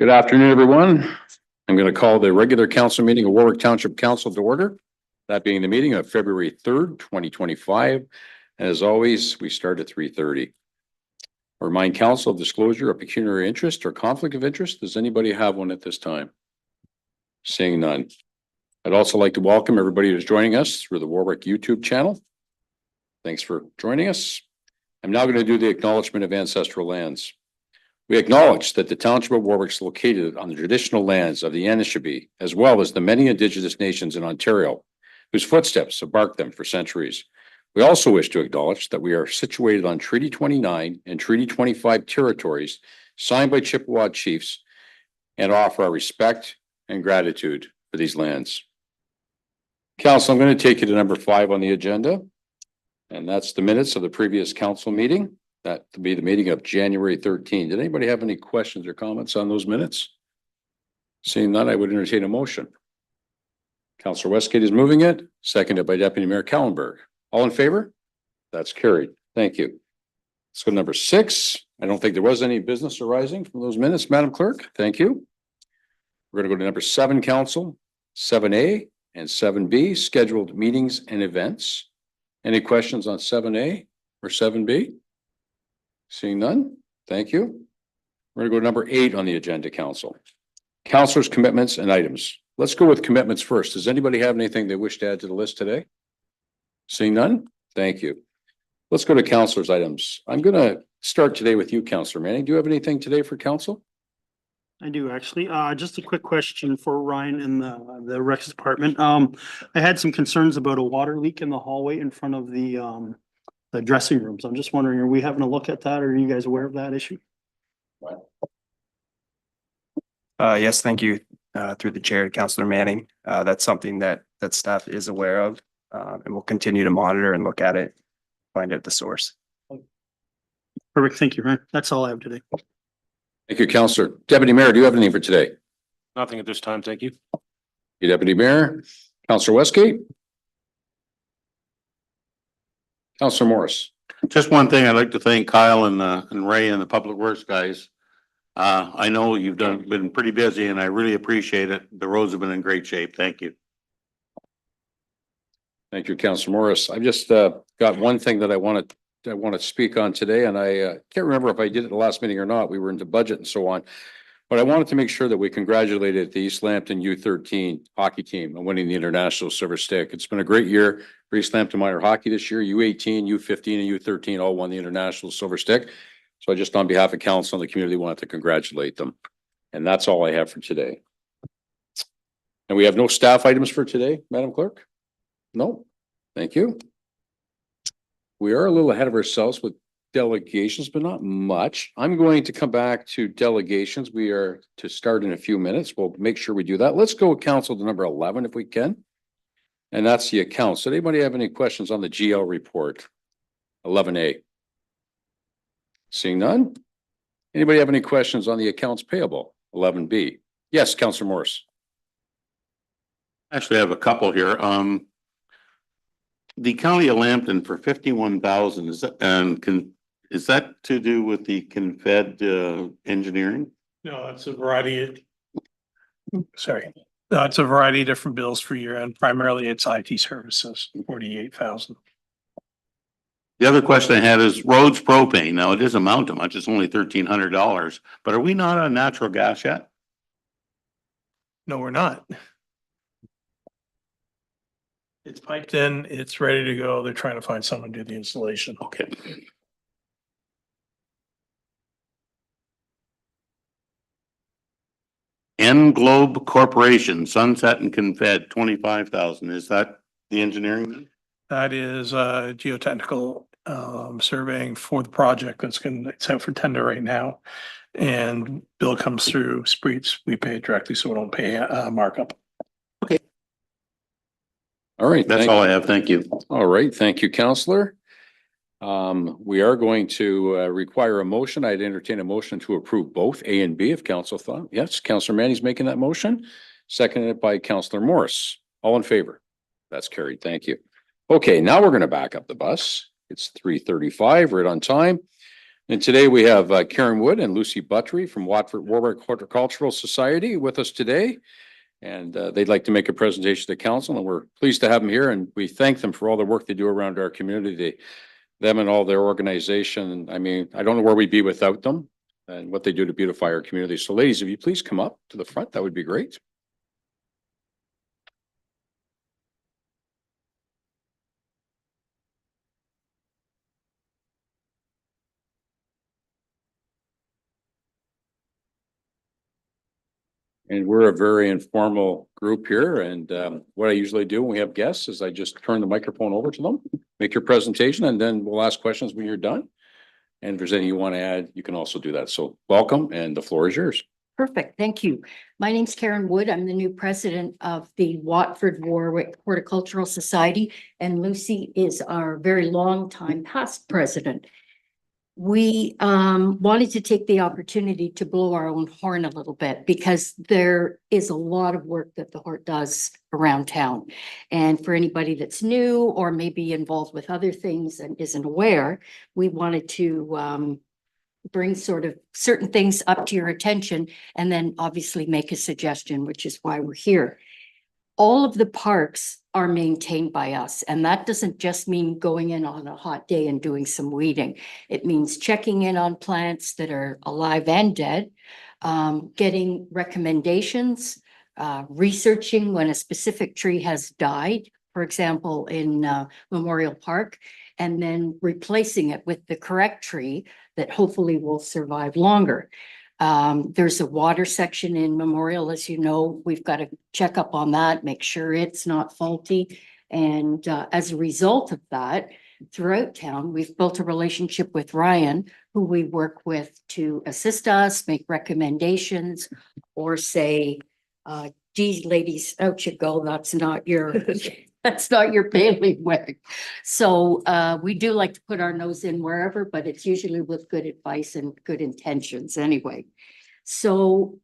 Good afternoon, everyone. I'm going to call the regular council meeting of Warwick Township Council to order. That being the meeting of February 3rd, 2025. And as always, we start at 3:30. Remind council of disclosure of pecuniary interest or conflict of interest. Does anybody have one at this time? Seeing none. I'd also like to welcome everybody who's joining us through the Warwick YouTube channel. Thanks for joining us. I'm now going to do the acknowledgement of ancestral lands. We acknowledge that the Township of Warwick is located on the traditional lands of the Anishinaabe, as well as the many Indigenous nations in Ontario, whose footsteps have marked them for centuries. We also wish to acknowledge that we are situated on Treaty 29 and Treaty 25 territories signed by Chippewa chiefs and offer our respect and gratitude for these lands. Council, I'm going to take you to number 5 on the agenda, and that's the minutes of the previous council meeting. That to be the meeting of January 13. Did anybody have any questions or comments on those minutes? Seeing none, I would entertain a motion. Councillor Westgate is moving it, seconded by Deputy Mayor Kallenberg. All in favor? That's carried. Thank you. Let's go to number 6. I don't think there was any business arising from those minutes, Madam Clerk. Thank you. We're going to go to number 7, Council, 7A and 7B, scheduled meetings and events. Any questions on 7A or 7B? Seeing none, thank you. We're going to go to number 8 on the agenda, Council. Councilors' commitments and items. Let's go with commitments first. Does anybody have anything they wish to add to the list today? Seeing none, thank you. Let's go to councilors' items. I'm going to start today with you, Councillor Manning. Do you have anything today for council? I do actually. Just a quick question for Ryan in the Recs department. I had some concerns about a water leak in the hallway in front of the dressing rooms. I'm just wondering, are we having a look at that, or are you guys aware of that issue? Yes, thank you. Through the chair, Councillor Manning. That's something that staff is aware of, and we'll continue to monitor and look at it, find out the source. Perfect. Thank you, Ryan. That's all I have today. Thank you, Councillor. Deputy Mayor, do you have anything for today? Nothing at this time, thank you. Deputy Mayor, Councillor Westgate. Councillor Morris. Just one thing, I'd like to thank Kyle and Ray and the Public Works guys. I know you've been pretty busy and I really appreciate it. The roads have been in great shape. Thank you. Thank you, Councillor Morris. I've just got one thing that I want to speak on today, and I can't remember if I did it the last meeting or not. We were into budget and so on. But I wanted to make sure that we congratulated the East Lambton U13 hockey team on winning the International Silver Stick. It's been a great year for East Lambton Minor Hockey this year. U18, U15, and U13 all won the International Silver Stick. So I just, on behalf of council and the community, wanted to congratulate them. And that's all I have for today. And we have no staff items for today, Madam Clerk? No? Thank you. We are a little ahead of ourselves with delegations, but not much. I'm going to come back to delegations. We are to start in a few minutes. We'll make sure we do that. Let's go with council to number 11 if we can. And that's the accounts. Did anybody have any questions on the GL report? 11A. Seeing none. Anybody have any questions on the accounts payable? 11B. Yes, Councillor Morris. Actually, I have a couple here. The County of Lambton for 51,000, is that to do with the Confed engineering? No, it's a variety of, sorry, it's a variety of different bills for year end. Primarily it's IT services, 48,000. The other question I had is roads propane. Now it doesn't amount to much. It's only $1,300, but are we not on natural gas yet? No, we're not. It's piped in, it's ready to go. They're trying to find someone to do the installation. Okay. Globe Corporation, Sunset and Confed, 25,000. Is that the engineering? That is geotechnical surveying for the project it's out for tender right now. And bill comes through Spreets, we pay it directly, so we don't pay a markup. Okay. All right. That's all I have. Thank you. All right. Thank you, Councillor. We are going to require a motion. I'd entertain a motion to approve both A and B if council thought. Yes, Councillor Manny's making that motion, seconded by Councillor Morris. All in favor? That's carried. Thank you. Okay, now we're going to back up the bus. It's 3:35, right on time. And today we have Karen Wood and Lucy Buttery from Watford Warwick Horticultural Society with us today. And they'd like to make a presentation to council, and we're pleased to have them here, and we thank them for all the work they do around our community. Them and all their organization. I mean, I don't know where we'd be without them and what they do to beautify our community. So ladies, if you please come up to the front, that would be great. And we're a very informal group here. And what I usually do when we have guests is I just turn the microphone over to them, make your presentation, and then we'll ask questions when you're done. And if there's anything you want to add, you can also do that. So welcome, and the floor is yours. Perfect, thank you. My name's Karen Wood. I'm the new president of the Watford Warwick Horticultural Society, and Lucy is our very long time past president. We wanted to take the opportunity to blow our own horn a little bit because there is a lot of work that the Hort does around town. And for anybody that's new or maybe involved with other things and isn't aware, we wanted to bring sort of certain things up to your attention and then obviously make a suggestion, which is why we're here. All of the parks are maintained by us, and that doesn't just mean going in on a hot day and doing some weeding. It means checking in on plants that are alive and dead, getting recommendations, researching when a specific tree has died, for example, in Memorial Park, and then replacing it with the correct tree that hopefully will survive longer. There's a water section in Memorial, as you know. We've got to check up on that, make sure it's not faulty. And as a result of that, throughout town, we've built a relationship with Ryan, who we work with to assist us, make recommendations, or say, geez, ladies, out you go, that's not your that's not your bailiwick. So we do like to put our nose in wherever, but it's usually with good advice and good intentions anyway. So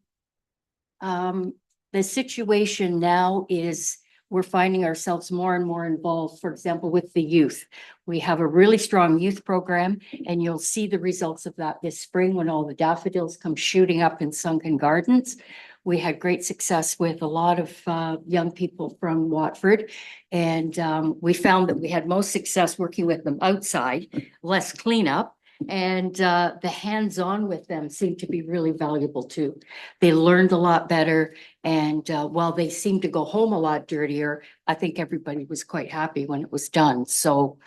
the situation now is we're finding ourselves more and more involved, for example, with the youth. We have a really strong youth program, and you'll see the results of that this spring when all the daffodils come shooting up in Sunken Gardens. We had great success with a lot of young people from Watford, and we found that we had most success working with them outside, less cleanup, and the hands-on with them seemed to be really valuable too. They learned a lot better, and while they seemed to go home a lot dirtier, I think everybody was quite happy when it was done. So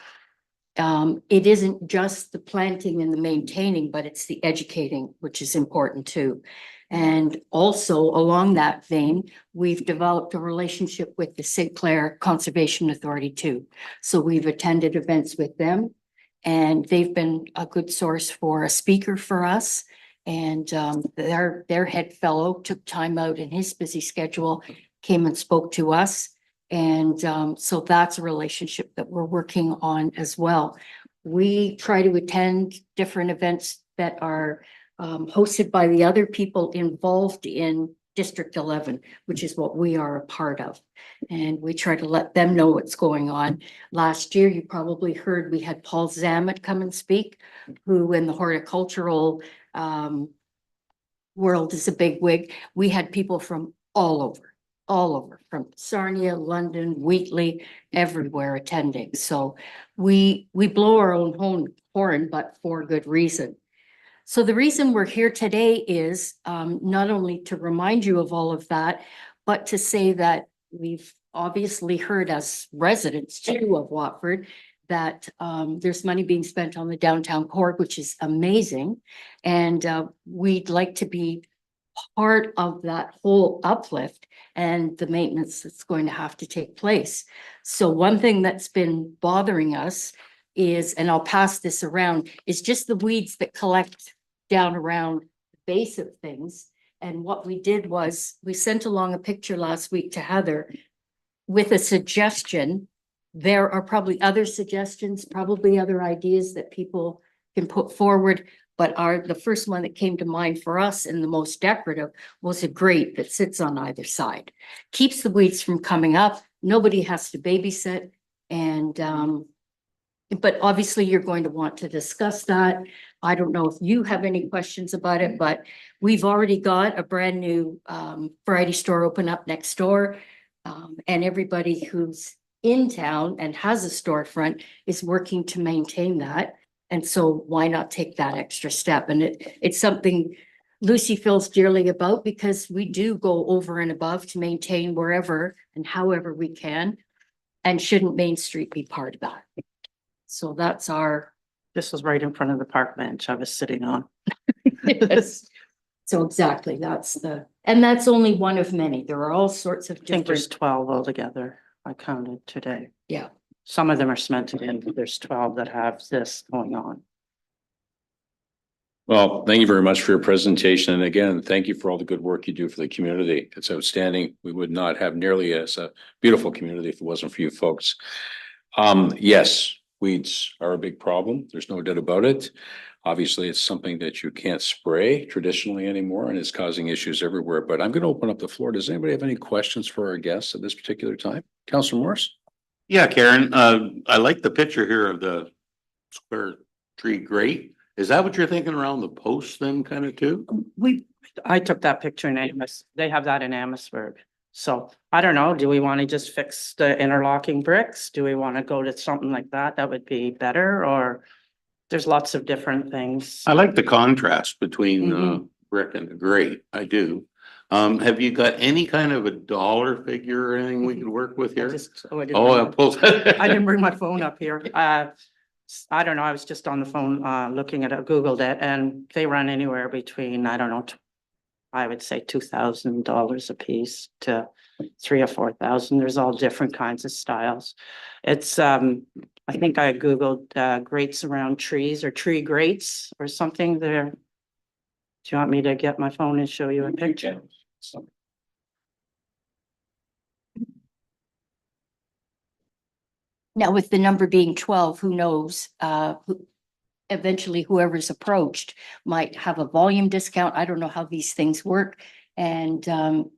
it isn't just the planting and the maintaining, but it's the educating, which is important too. And also along that vein, we've developed a relationship with the St. Clair Conservation Authority too. So we've attended events with them, and they've been a good source for a speaker for us. And their head fellow took time out in his busy schedule, came and spoke to us. And so that's a relationship that we're working on as well. We try to attend different events that are hosted by the other people involved in District 11, which is what we are a part of. And we try to let them know what's going on. Last year, you probably heard we had Paul Zammit come and speak, who in the horticultural world is a big wig. We had people from all over, from Sarnia, London, Wheatley, everywhere attending. So we blow our own horn, but for good reason. So the reason we're here today is not only to remind you of all of that, but to say that we've obviously heard as residents too of Watford that there's money being spent on the downtown core, which is amazing. And we'd like to be part of that whole uplift and the maintenance that's going to have to take place. So one thing that's been bothering us is, and I'll pass this around, is just the weeds that collect down around the base of things. And what we did was we sent along a picture last week to Heather with a suggestion. There are probably other suggestions, probably other ideas that people can put forward. But the first one that came to mind for us and the most decorative was a grate that sits on either side. Keeps the weeds from coming up. Nobody has to babysit. And but obviously you're going to want to discuss that. I don't know if you have any questions about it, but we've already got a brand new variety store open up next door. And everybody who's in town and has a storefront is working to maintain that. And so why not take that extra step? And it's something Lucy feels dearly about because we do go over and above to maintain wherever and however we can. And shouldn't Main Street be part of that? So that's our, This was right in front of the park bench I was sitting on. yes. So exactly, and that's only one of many. There are all sorts of I think there's different, 12 altogether. I counted today. yeah. Some of them are cemented in, but there's 12 that have this going on. Well, thank you very much for your presentation. And again, thank you for all the good work you do for the community. It's outstanding. We would not have nearly as a beautiful community if it wasn't for you folks. Yes, weeds are a big problem. There's no doubt about it. Obviously, it's something that you can't spray traditionally anymore and it's causing issues everywhere. But I'm going to open up the floor. Does anybody have any questions for our guests at this particular time? Councilor Morris? Yeah, Karen, I like the picture here of the square tree grate. Is that what you're thinking around the posts then kind of too? I took that picture in Amos. They have that in Amherstburg. So I don't know, do we want to just fix the interlocking bricks? Do we want to go to something like that? That would be better, or there's lots of different things. I like the contrast between Mhm. brick and the grate. I do. Have you got any kind of a dollar figure or anything we could work with I here? just- I Oh, didn't bring I I didn't bring my phone up here. I don't know, I was just on the phone, looking at it, Googled it, and they run anywhere between, I don't know, I would say $2,000 a piece to 3,000 or 4,000. There's all different kinds of styles. It's, I think I Googled, grates around trees or tree grates or something there. Do you want me to get my phone and show you a picture? Now with the number being 12, who knows, eventually whoever's approached might have a volume discount. I don't know how these things work. And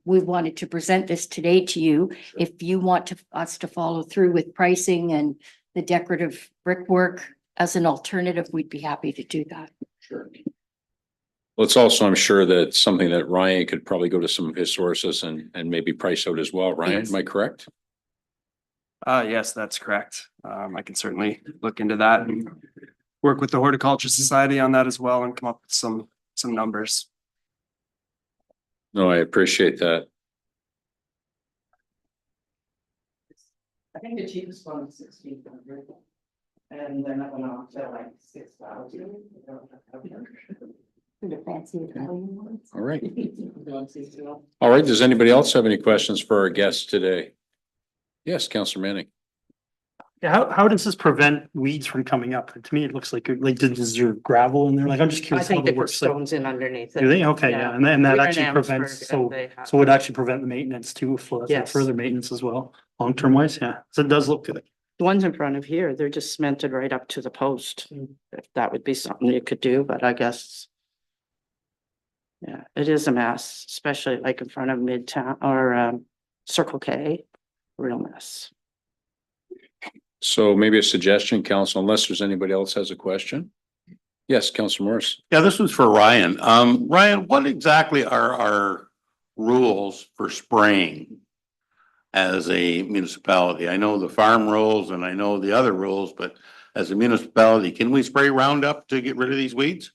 we wanted to present this today to you. If you want us to follow through with pricing and the decorative brickwork as an alternative, we'd be happy to do that. Sure. Well, it's also, I'm sure that it's something that Ryan could probably go to some of his sources and maybe price out as well. Ryan, am I correct? Yes, that's correct. I can certainly look into that and work with the Horticulture Society on that as well and come up with some numbers. No, I appreciate that. I think the cheapest one is 1,600. And then that went on to like 6,000. The fancy Italian ones. All right. All right. Does anybody else have any questions for our guests today? Yes, Councillor Manning. Yeah, how does this prevent weeds from coming up? To me, it looks like is there gravel in there? Like, I'm just I curious how think they that put works. Like, stones in underneath it. do they? Okay, yeah, and that We're in actually Amherstburg prevents, and they have- so it would actually prevent the maintenance too, for Yes. further maintenance as well, long term wise, yeah. So it does look good. The ones in front of here, they're just cemented right up to the post. If that would be something you could do, but I guess. Yeah, it is a mess, especially like in front of Midtown or Circle K, real mess. So maybe a suggestion, council, unless there's anybody else has a question? Yes, Councillor Morris. Yeah, this was for Ryan. Ryan, what exactly are our rules for spraying as a municipality? I know the farm rules and I know the other rules, but as a municipality, can we spray Roundup to get rid of these weeds?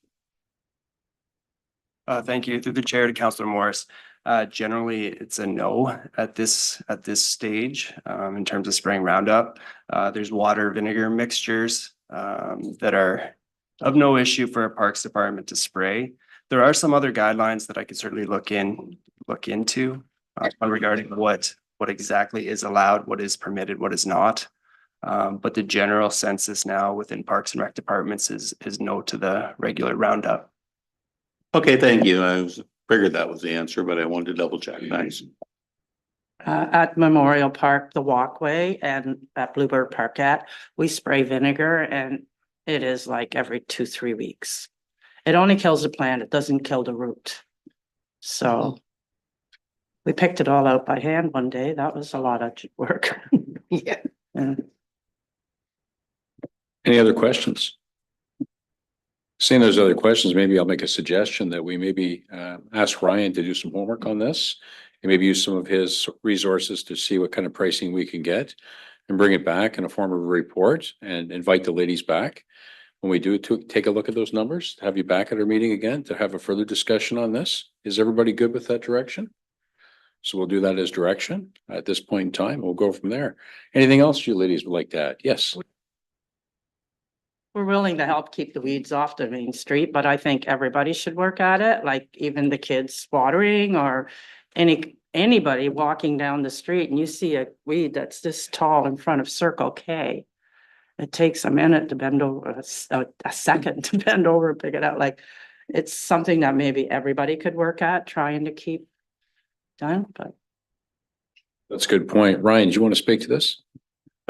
Thank you. Through the chair to Councillor Morris. Generally, it's a no at this stage in terms of spraying Roundup. There's water vinegar mixtures that are of no issue for a Parks Department to spray. There are some other guidelines that I could certainly look into regarding what exactly is allowed, what is permitted, what is not. But the general census now within Parks and Rec departments is no to the regular Roundup. Okay, thank you. Figured that was the answer, but I wanted to double check. Thanks. At Memorial Park, the walkway, and at Bluebird Parkette, we spray vinegar and it is like every 2-3 weeks. It only kills the plant, it doesn't kill the root. So we picked it all out by hand one day. That was a lot of work. Yeah. Yeah. Any other questions? Seeing those other questions, maybe I'll make a suggestion that we maybe ask Ryan to do some homework on this. And maybe use some of his resources to see what kind of pricing we can get. And bring it back in a form of a report and invite the ladies back. When we do to take a look at those numbers, have you back at our meeting again to have a further discussion on this. Is everybody good with that direction? So we'll do that as direction at this point in time. We'll go from there. Anything else you ladies would like to add? Yes. We're willing to help keep the weeds off the main street, but I think everybody should work at it, like even the kids watering or anybody walking down the street and you see a weed that's this tall in front of Circle K. It takes a minute to bend over, a second to bend over and pick it out. Like, it's something that maybe everybody could work at, trying to keep done, but. That's a good point. Ryan, do you want to speak to this?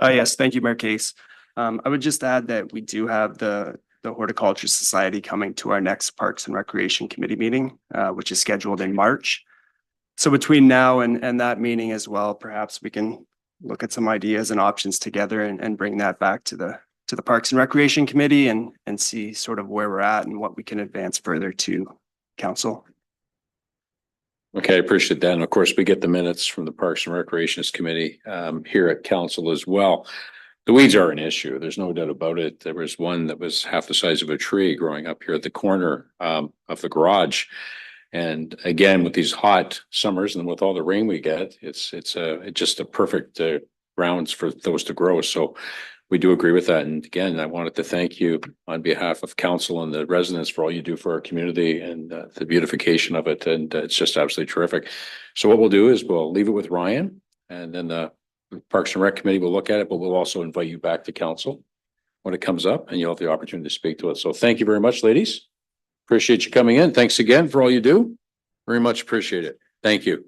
Yes, thank you, Mayor Case. I would just add that we do have the Horticulture Society coming to our next Parks and Recreation Committee meeting, which is scheduled in March. So between now and that meeting as well, perhaps we can look at some ideas and options together and bring that back to the Parks and Recreation Committee and see sort of where we're at and what we can advance further to council. Okay, I appreciate that. And of course, we get the minutes from the Parks and Recreations Committee here at council as well. The weeds are an issue. There's no doubt about it. There was one that was half the size of a tree growing up here at the corner of the garage. And again, with these hot summers and with all the rain we get, it's just a perfect grounds for those to grow. So we do agree with that. And again, I wanted to thank you on behalf of council and the residents for all you do for our community and the beautification of it. And it's just absolutely terrific. So what we'll do is we'll leave it with Ryan, and then the Parks and Rec Committee will look at it, but we'll also invite you back to council when it comes up, and you'll have the opportunity to speak to it. So thank you very much, ladies. Appreciate you coming in. Thanks again for all you do. Very much appreciate it. Thank you.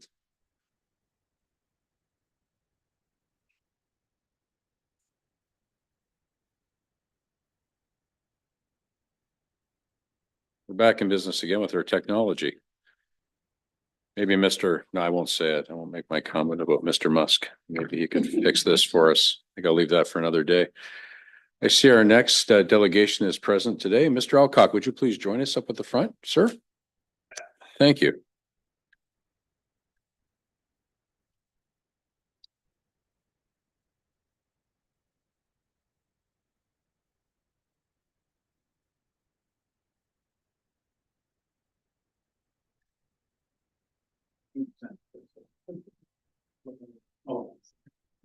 We're back in business again with our technology. Maybe no, I won't say it. I won't make my comment about Mr. Musk. Maybe he can fix this for us. I think I'll leave that for another day. I see our next delegation is present today. Mr. Alcock, would you please join us up at the front, sir? Thank you.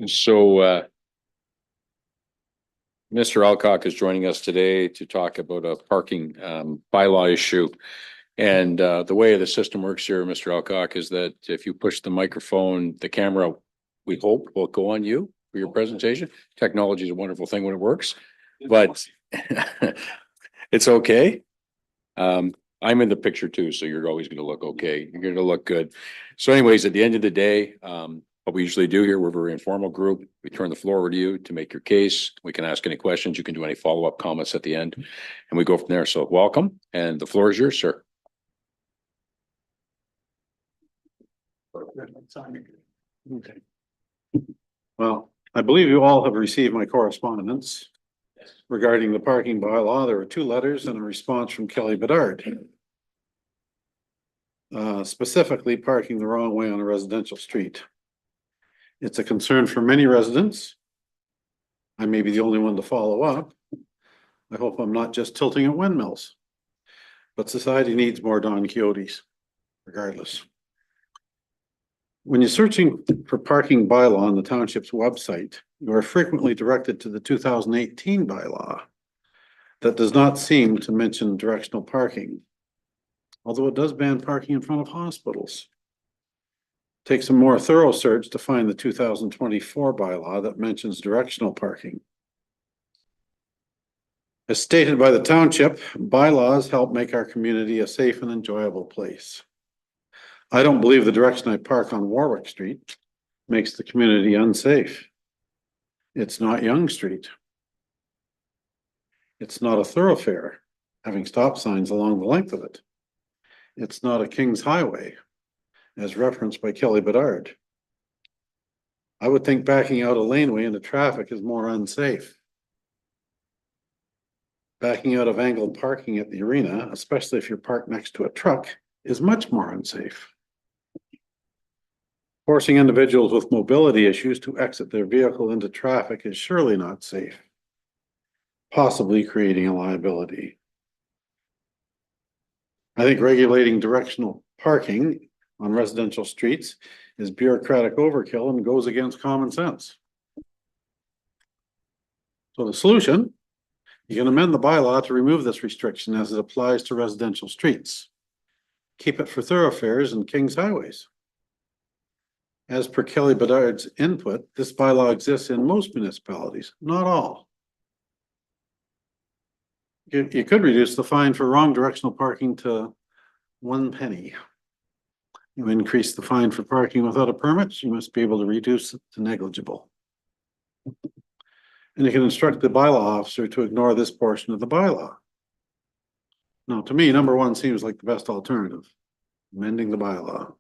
And so, Mr. Alcock is joining us today to talk about a parking bylaw issue. And the way the system works here, Mr. Alcock, is that if you push the microphone, the camera, we hope, will go on you for your presentation. Technology is a wonderful thing when it works, but it's okay. I'm in the picture too, so you're always going to look okay. You're going to look good. So anyways, at the end of the day, what we usually do here, we're a very informal group. We turn the floor over to you to make your case. We can ask any questions. You can do any follow-up comments at the end, and we go from there. So welcome, and the floor is yours, sir. Okay. Well, I believe you all have received my correspondence regarding the parking bylaw. There were 2 letters and a response from Kelly Bedard. Specifically parking the wrong way on a residential street. It's a concern for many residents. I may be the only one to follow up. I hope I'm not just tilting at windmills. But society needs more Don Quixotes, regardless. When you're searching for parking bylaw on the township's website, you are frequently directed to the 2018 bylaw that does not seem to mention directional parking, although it does ban parking in front of hospitals. Take some more thorough search to find the 2024 bylaw that mentions directional parking. As stated by the township, bylaws help make our community a safe and enjoyable place. I don't believe the direction I park on Warwick Street makes the community unsafe. It's not Yonge Street. It's not a thoroughfare, having stop signs along the length of it. It's not a King's Highway, as referenced by Kelly Bedard. I would think backing out a laneway into traffic is more unsafe. backing out of angled parking at the arena, especially if you're parked next to a truck, is much more unsafe. Forcing individuals with mobility issues to exit their vehicle into traffic is surely not safe, possibly creating a liability. I think regulating directional parking on residential streets is bureaucratic overkill and goes against common sense. So the solution, you can amend the bylaw to remove this restriction as it applies to residential streets. Keep it for thoroughfares and King's highways. As per Kelly Bedard's input, this bylaw exists in most municipalities, not all. You could reduce the fine for wrong directional parking to 1 penny. You increase the fine for parking without a permit, you must be able to reduce it to negligible. And you can instruct the bylaw officer to ignore this portion of the bylaw. Now, to me, number one seems like the best alternative, amending the bylaw.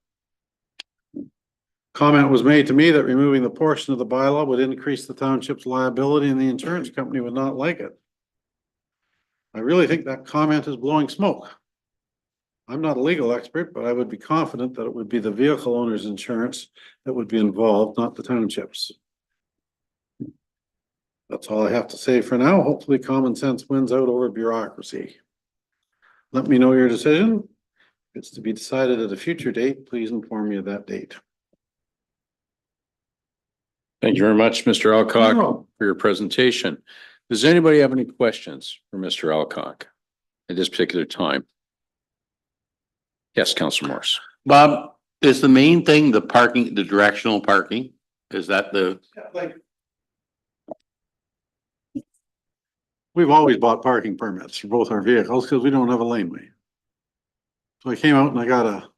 Comment was made to me that removing the portion of the bylaw would increase the township's liability and the insurance company would not like it. I really think that comment is blowing smoke. I'm not a legal expert, but I would be confident that it would be the vehicle owner's insurance that would be involved, not the township's. That's all I have to say for now. Hopefully common sense wins out over bureaucracy. Let me know your decision. If it's to be decided at a future date, please inform me of that date. Thank you very much, Mr. Alcock, No. for your presentation. Does anybody have any questions for Mr. Alcock at this particular time? Yes, Councilor Morris. Bob, is the main thing the parking, the directional parking? Is that the, We've always bought parking permits for both our vehicles because we don't have a laneway. So I came out and I got a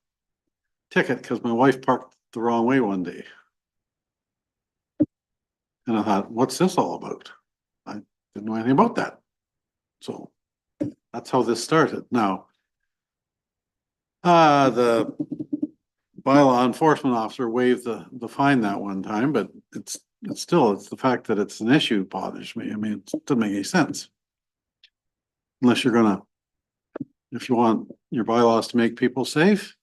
ticket because my wife parked the wrong way one day. And I thought, what's this all about? I didn't know anything about that. So that's how this started. Now, the bylaw enforcement officer waived the fine that one time, but it's the fact that it's an issue bothers me. I mean, it doesn't make any sense. Unless you're gonna, if you want your bylaws to make people safe,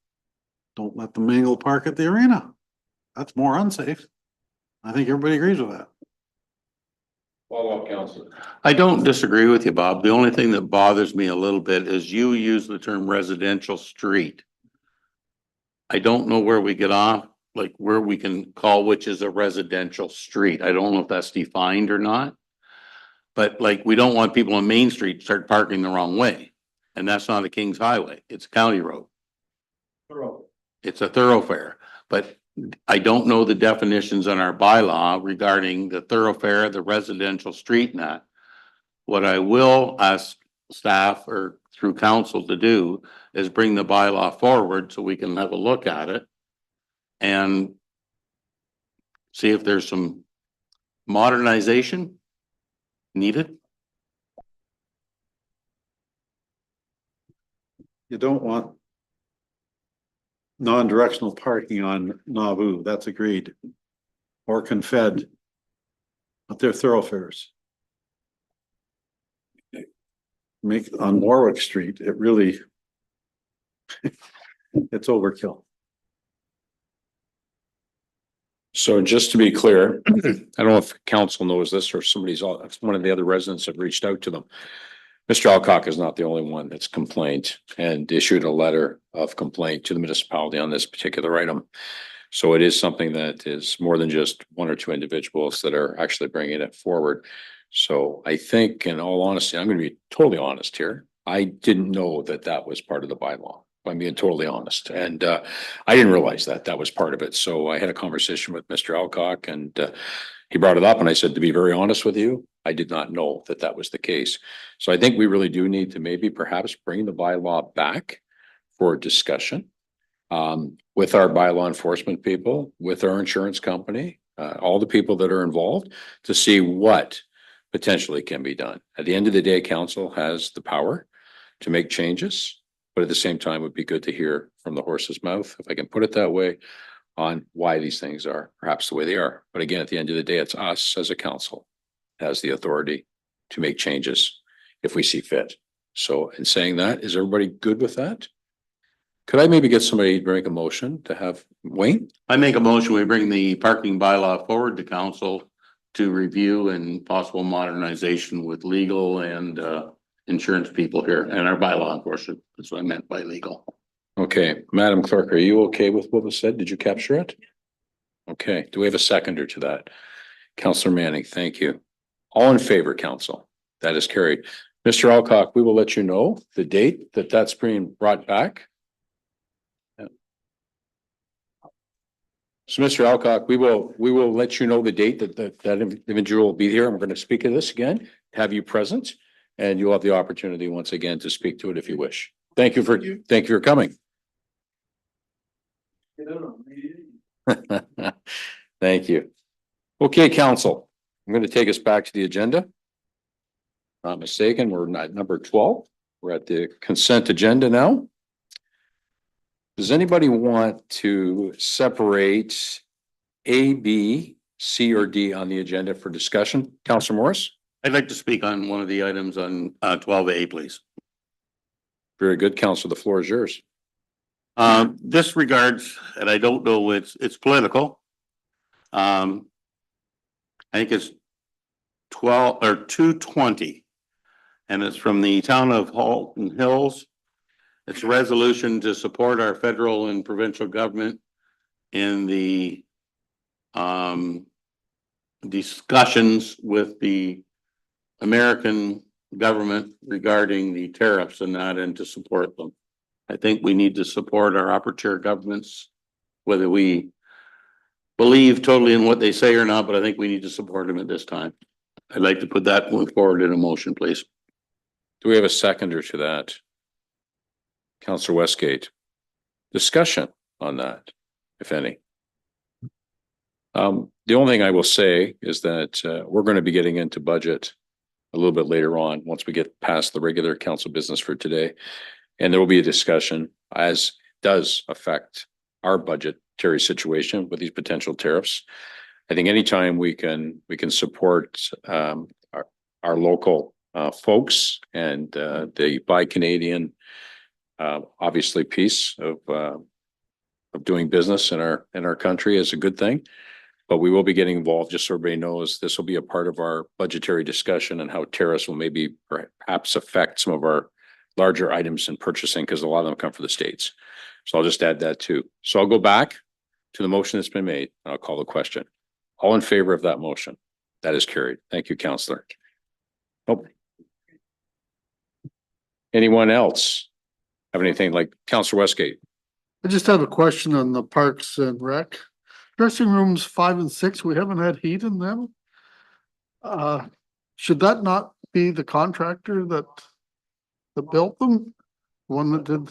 don't let them mingle park at the arena. That's more unsafe. I think everybody agrees with that. Follow up, Councilor. I don't disagree with you, Bob. The only thing that bothers me a little bit is you use the term residential street. I don't know where we get off, like where we can call which is a residential street. I don't know if that's defined or not. But like, we don't want people on Main Street to start parking the wrong way. And that's not a King's Highway. It's a county road. It's a thoroughfare, but I don't know the definitions in our bylaw regarding the thoroughfare, the residential street and that. What I will ask staff or through council to do is bring the bylaw forward so we can have a look at it and see if there's some modernization needed. You don't want non-directional parking on Nauvoo, that's agreed. Or Confed. But they're thoroughfares. Make on Warwick Street, it really it's overkill. So just to be clear, I don't know if council knows this or one of the other residents have reached out to them. Mr. Alcock is not the only one that's complained and issued a letter of complaint to the municipality on this particular item. So it is something that is more than just one or two individuals that are actually bringing it forward. So I think, in all honesty, I'm going to be totally honest here. I didn't know that that was part of the bylaw. I'm being totally honest. And I didn't realize that that was part of it. So I had a conversation with Mr. Alcock and he brought it up and I said, to be very honest with you, I did not know that that was the case. So I think we really do need to maybe perhaps bring the bylaw back for discussion with our bylaw enforcement people, with our insurance company, all the people that are involved to see what potentially can be done. At the end of the day, council has the power to make changes, but at the same time, it would be good to hear from the horse's mouth, if I can put it that way, on why these things are perhaps the way they are. But again, at the end of the day, it's us as a council has the authority to make changes if we see fit. So in saying that, is everybody good with that? Could I maybe get somebody to make a motion to have Wayne? I make a motion, we bring the parking bylaw forward to council to review and possible modernization with legal and insurance people here and our bylaw enforcement. That's what I meant by legal. Okay, Madam Clerk, are you okay with what was said? Did you capture it? Okay, do we have a seconder to that? Counselor Manning, thank you. All in favor, council? That is carried. Mr. Alcock, we will let you know the date that that's being brought back. So Mr. Alcock, we will let you know the date that individual will be here. I'm going to speak to this again, have you present, and you'll have the opportunity once again to speak to it if you wish. Thank you for coming. Thank you. Okay, council, I'm going to take us back to the agenda. Not mistaken, we're at number 12. We're at the consent agenda now. Does anybody want to separate A, B, C, or D on the agenda for discussion? Counselor Morris? I'd like to speak on one of the items on 12A, please. Very good, Counselor. The floor is yours. This regards, and I don't know, it's political. I think it's 12 or 220. And it's from the town of Halton Hills. It's a resolution to support our federal and provincial government in the discussions with the American government regarding the tariffs and that, and to support them. I think we need to support our upper tier governments, whether we believe totally in what they say or not, but I think we need to support them at this time. I'd like to put that one forward in a motion, please. Do we have a seconder to that? Counselor Westgate. Discussion on that, if any. The only thing I will say is that we're going to be getting into budget a little bit later on, once we get past the regular council business for today. And there will be a discussion as does affect our budgetary situation with these potential tariffs. I think anytime we can support our local folks and the Buy Canadian obviously piece of doing business in our country is a good thing. But we will be getting involved, just so everybody knows, this will be a part of our budgetary discussion and how tariffs will maybe perhaps affect some of our larger items in purchasing, because a lot of them come from the States. So I'll just add that too. So I'll go back to the motion that's been made and I'll call the question. All in favor of that motion? That is carried. Thank you, Counselor. Oh. Anyone else have anything? Like Counselor Westgate? I just have a question on the Parks and Rec. Dressing rooms 5 and 6, we haven't had heat in them. Should that not be the contractor that built them? One that did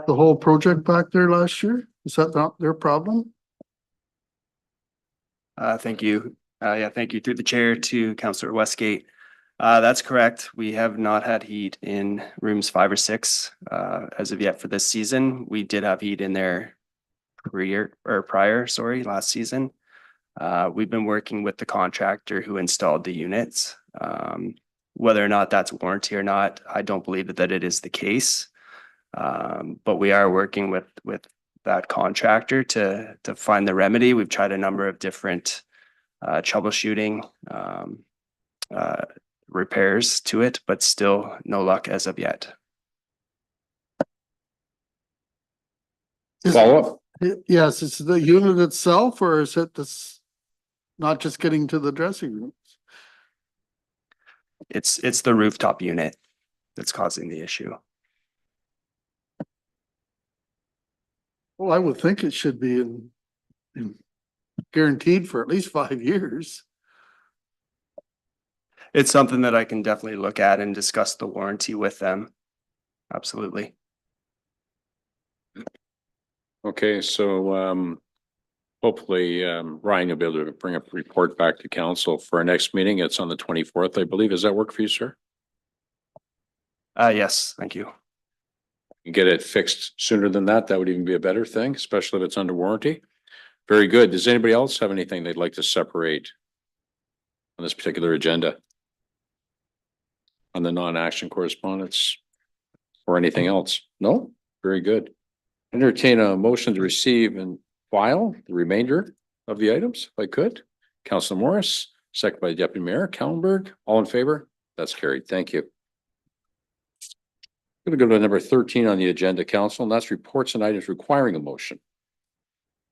the whole project back there last year? Is that not their problem? Thank you. Yeah, thank you through the chair to Councillor Westgate. That's correct. We have not had heat in rooms 5 or 6 as of yet for this season. We did have heat in there prior, last season. We've been working with the contractor who installed the units. Whether or not that's warranty or not, I don't believe that it is the case. But we are working with that contractor to find the remedy. We've tried a number of different troubleshooting repairs to it, but still no luck as of yet. Follow up? Yes, it's the unit itself, or is it this not just getting to the dressing rooms? It's the rooftop unit that's causing the issue. Well, I would think it should be in guaranteed for at least 5 years. It's something that I can definitely look at and discuss the warranty with them. Absolutely. Okay, so hopefully Ryan, you'll be able to bring a report back to council for our next meeting. It's on the 24th, I believe. Does that work for you, sir? Yes, thank you. You get it fixed sooner than that, that would even be a better thing, especially if it's under warranty. Very good. Does anybody else have anything they'd like to separate on this particular agenda? on the non-action correspondence or anything else? No? Very good. Entertain a motion to receive and file the remainder of the items, if I could. Councilor Morris, second by Deputy Mayor Kallenberg. All in favor? That's carried. Thank you. Going to go to number 13 on the agenda, council, and that's reports and items requiring a motion.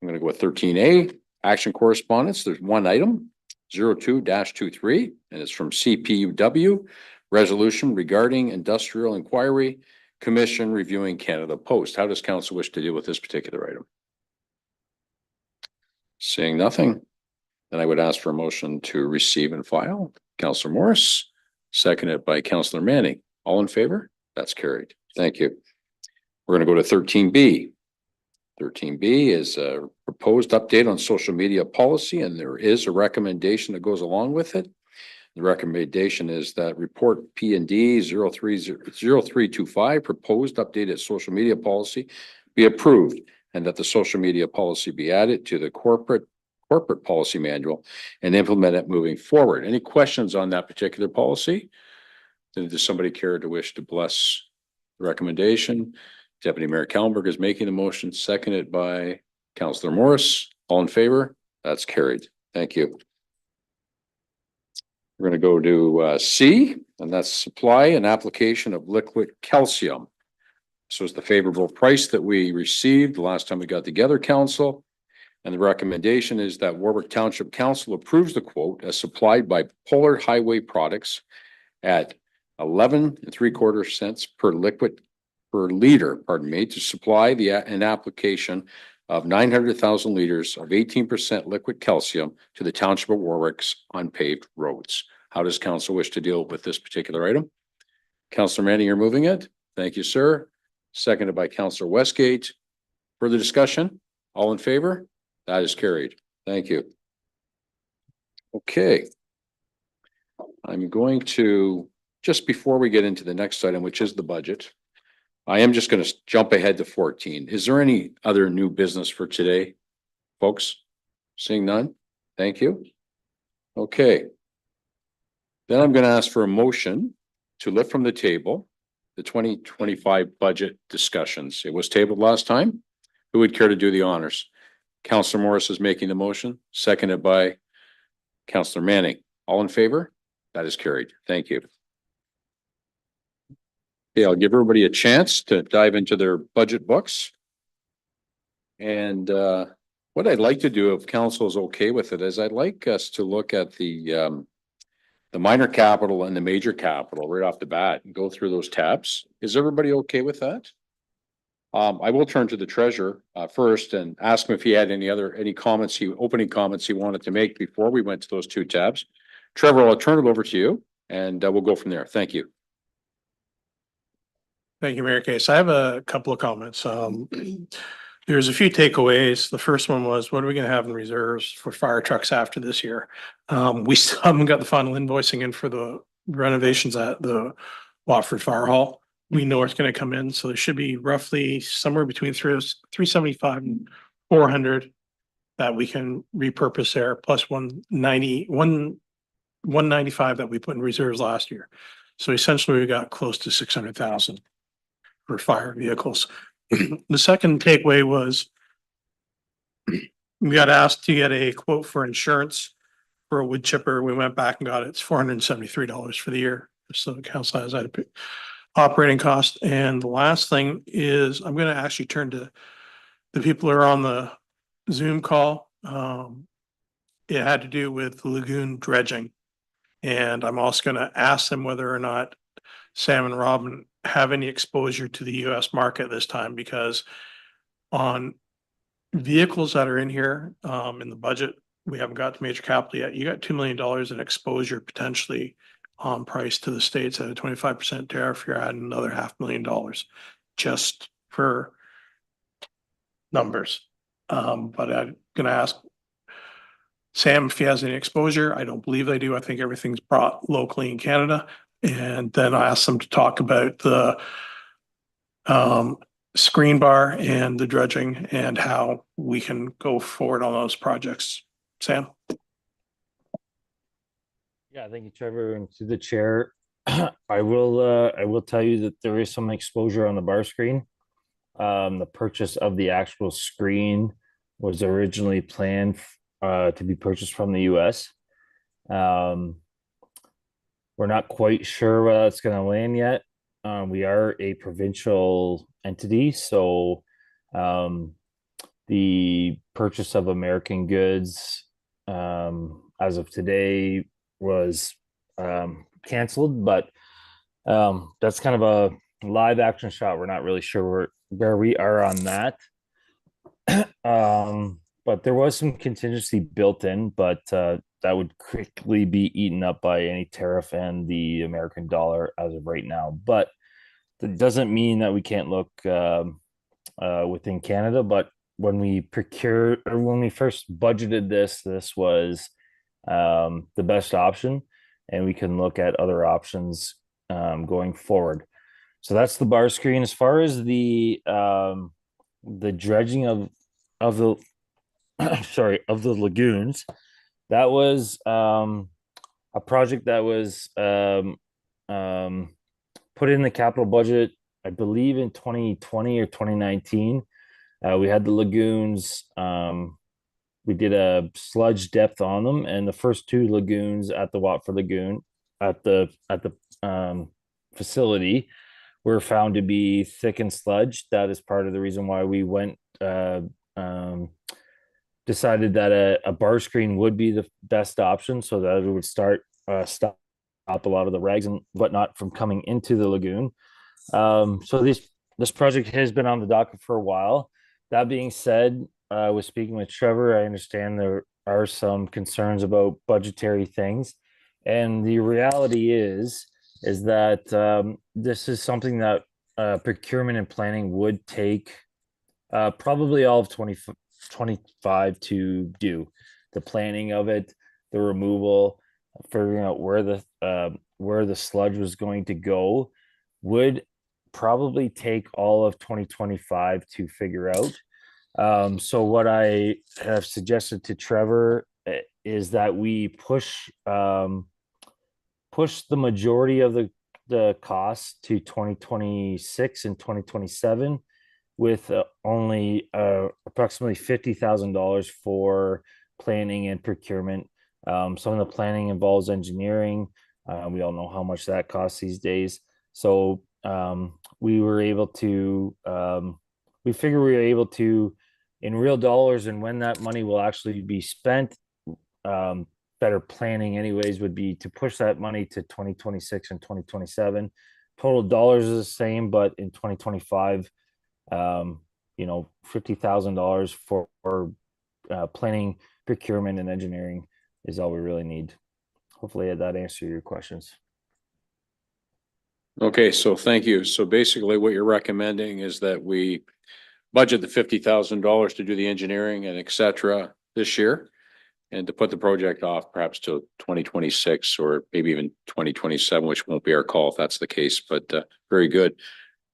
I'm going to go with 13A, action correspondence. There's one item, 02-23, and it's from CPUW, resolution regarding industrial inquiry commission reviewing Canada Post. How does council wish to deal with this particular item? Seeing nothing, then I would ask for a motion to receive and file. Councilor Morris, seconded by Councilor Manning. All in favor? That's carried. Thank you. We're going to go to 13B. 13B is a proposed update on social media policy, and there is a recommendation that goes along with it. The recommendation is that report P&D 0325, proposed updated social media policy, be approved, and that the social media policy be added to the corporate policy manual and implement it moving forward. Any questions on that particular policy? Does somebody care to wish to bless the recommendation? Deputy Mayor Kallenberg is making the motion, seconded by Councilor Morris. All in favor? That's carried. Thank you. We're going to go to C, and that's supply and application of liquid calcium. This was the favorable price that we received the last time we got together, council. And the recommendation is that Warwick Township Council approves the quote as supplied by Polar Highway Products at 11.75 cents per liter, to supply an application of 900,000 liters of 18% liquid calcium to the Township of Warwick's unpaved roads. How does council wish to deal with this particular item? Councilor Manning, you're moving it. Thank you, sir. Seconded by Councilor Westgate. Further discussion? All in favor? That is carried. Thank you. Okay. I'm going to, just before we get into the next item, which is the budget, I am just going to jump ahead to 14. Is there any other new business for today, folks? Seeing none? Thank you. Okay. Then I'm going to ask for a motion to lift from the table the 2025 budget discussions. It was tabled last time. Who would care to do the honors? Councilor Morris is making the motion, seconded by Councilor Manning. All in favor? That is carried. Thank you. Okay, I'll give everybody a chance to dive into their budget books. And what I'd like to do, if council is okay with it, is I'd like us to look at the minor capital and the major capital right off the bat and go through those tabs. Is everybody okay with that? I will turn to the treasurer first and ask him if he had any comments, opening comments he wanted to make before we went to those two tabs. Trevor, I'll turn it over to you and we'll go from there. Thank you. Thank you, Mayor Case. I have a couple of comments. There's a few takeaways. The first one was, what are we going to have in reserves for fire trucks after this year? We still haven't got the final invoicing in for the renovations at the Watford Fire Hall. We know it's going to come in, so there should be roughly somewhere between 375 and 400 that we can repurpose there, plus 195 that we put in reserves last year. So essentially, we got close to 600,000 for fire vehicles. The second takeaway was we got asked to get a quote for insurance for a wood chipper. We went back and got it. It's $473 for the year. So the council has that operating cost. And the last thing is I'm going to actually turn to the people who are on the Zoom call. It had to do with lagoon dredging. And I'm also going to ask them whether or not Sam and Robin have any exposure to the US market this time, because on vehicles that are in here in the budget, we haven't got to major capital yet. You got $2 million in exposure potentially on price to the States at a 25% tariff. You're adding another $500,000 just for numbers. But I'm going to ask Sam if he has any exposure. I don't believe they do. I think everything's brought locally in Canada. And then I asked them to talk about the screen bar and the dredging and how we can go forward on those projects. Sam? Yeah, thank you, Trevor, and to the chair. I will tell you that there is some exposure on the bar screen. The purchase of the actual screen was originally planned to be purchased from the US. Um, we're not quite sure where that's going to land yet. We are a provincial entity, so the purchase of American goods as of today was canceled, but that's kind of a live action shot. We're not really sure where we are on that. But there was some contingency built in, but that would quickly be eaten up by any tariff and the American dollar as of right now. But that doesn't mean that we can't look within Canada. But when we when we first budgeted this was the best option, and we can look at other options going forward. So that's the bar screen. As far as the dredging of the sorry, of the lagoons, that was a project that was put in the capital budget, I believe in 2020 or 2019. We had the lagoons. We did a sludge depth on them, and the first two lagoons at the Watford Lagoon at the facility were found to be thick and sludge. That is part of the reason why we went decided that a bar screen would be the best option, so that it would stop a lot of the rags and whatnot from coming into the lagoon. So this project has been on the docket for a while. That being said, I was speaking with Trevor. I understand there are some concerns about budgetary things, and the reality is that this is something that procurement and planning would take probably all of 2025 to do. The planning of it, the removal, figuring out where the sludge was going to go would probably take all of 2025 to figure out. So what I have suggested to Trevor is that we push the majority of the costs to 2026 and 2027, with only approximately $50,000 for planning and procurement. Some of the planning involves engineering. We all know how much that costs these days. So we were able to, we figure we were able to, in real dollars, and when that money will actually be spent, better planning anyways would be to push that money to 2026 and 2027. Total dollars is the same, but in 2025, $50,000 for planning, procurement, and engineering is all we really need. Hopefully that answers your questions. Okay, so thank you. So basically what you're recommending is that we budget the $50,000 to do the engineering and et cetera this year, and to put the project off perhaps till 2026 or maybe even 2027, which won't be our call if that's the case, but very good.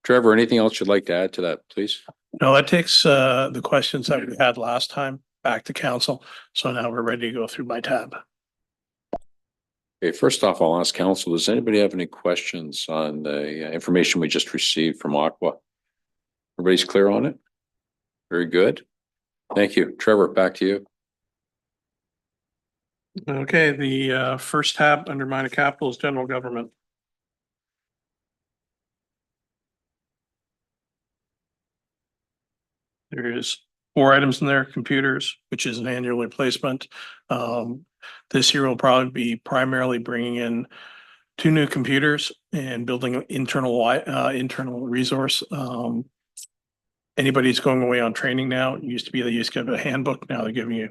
Trevor, anything else you'd like to add to that, please? No, that takes the questions that we had last time back to council. So now we're ready to go through my tab. Okay, first off, I'll ask council, does anybody have any questions on the information we just received from Aqua? Everybody's clear on it? Very good. Thank you. Trevor, back to you. Okay, the first tab under minor capital is general government. There is 4 items in there: computers, which is an annual replacement. This year will probably be primarily bringing in 2 new computers and building an internal resource. Anybody's going away on training now. It used to be they used to give a handbook. Now they're giving you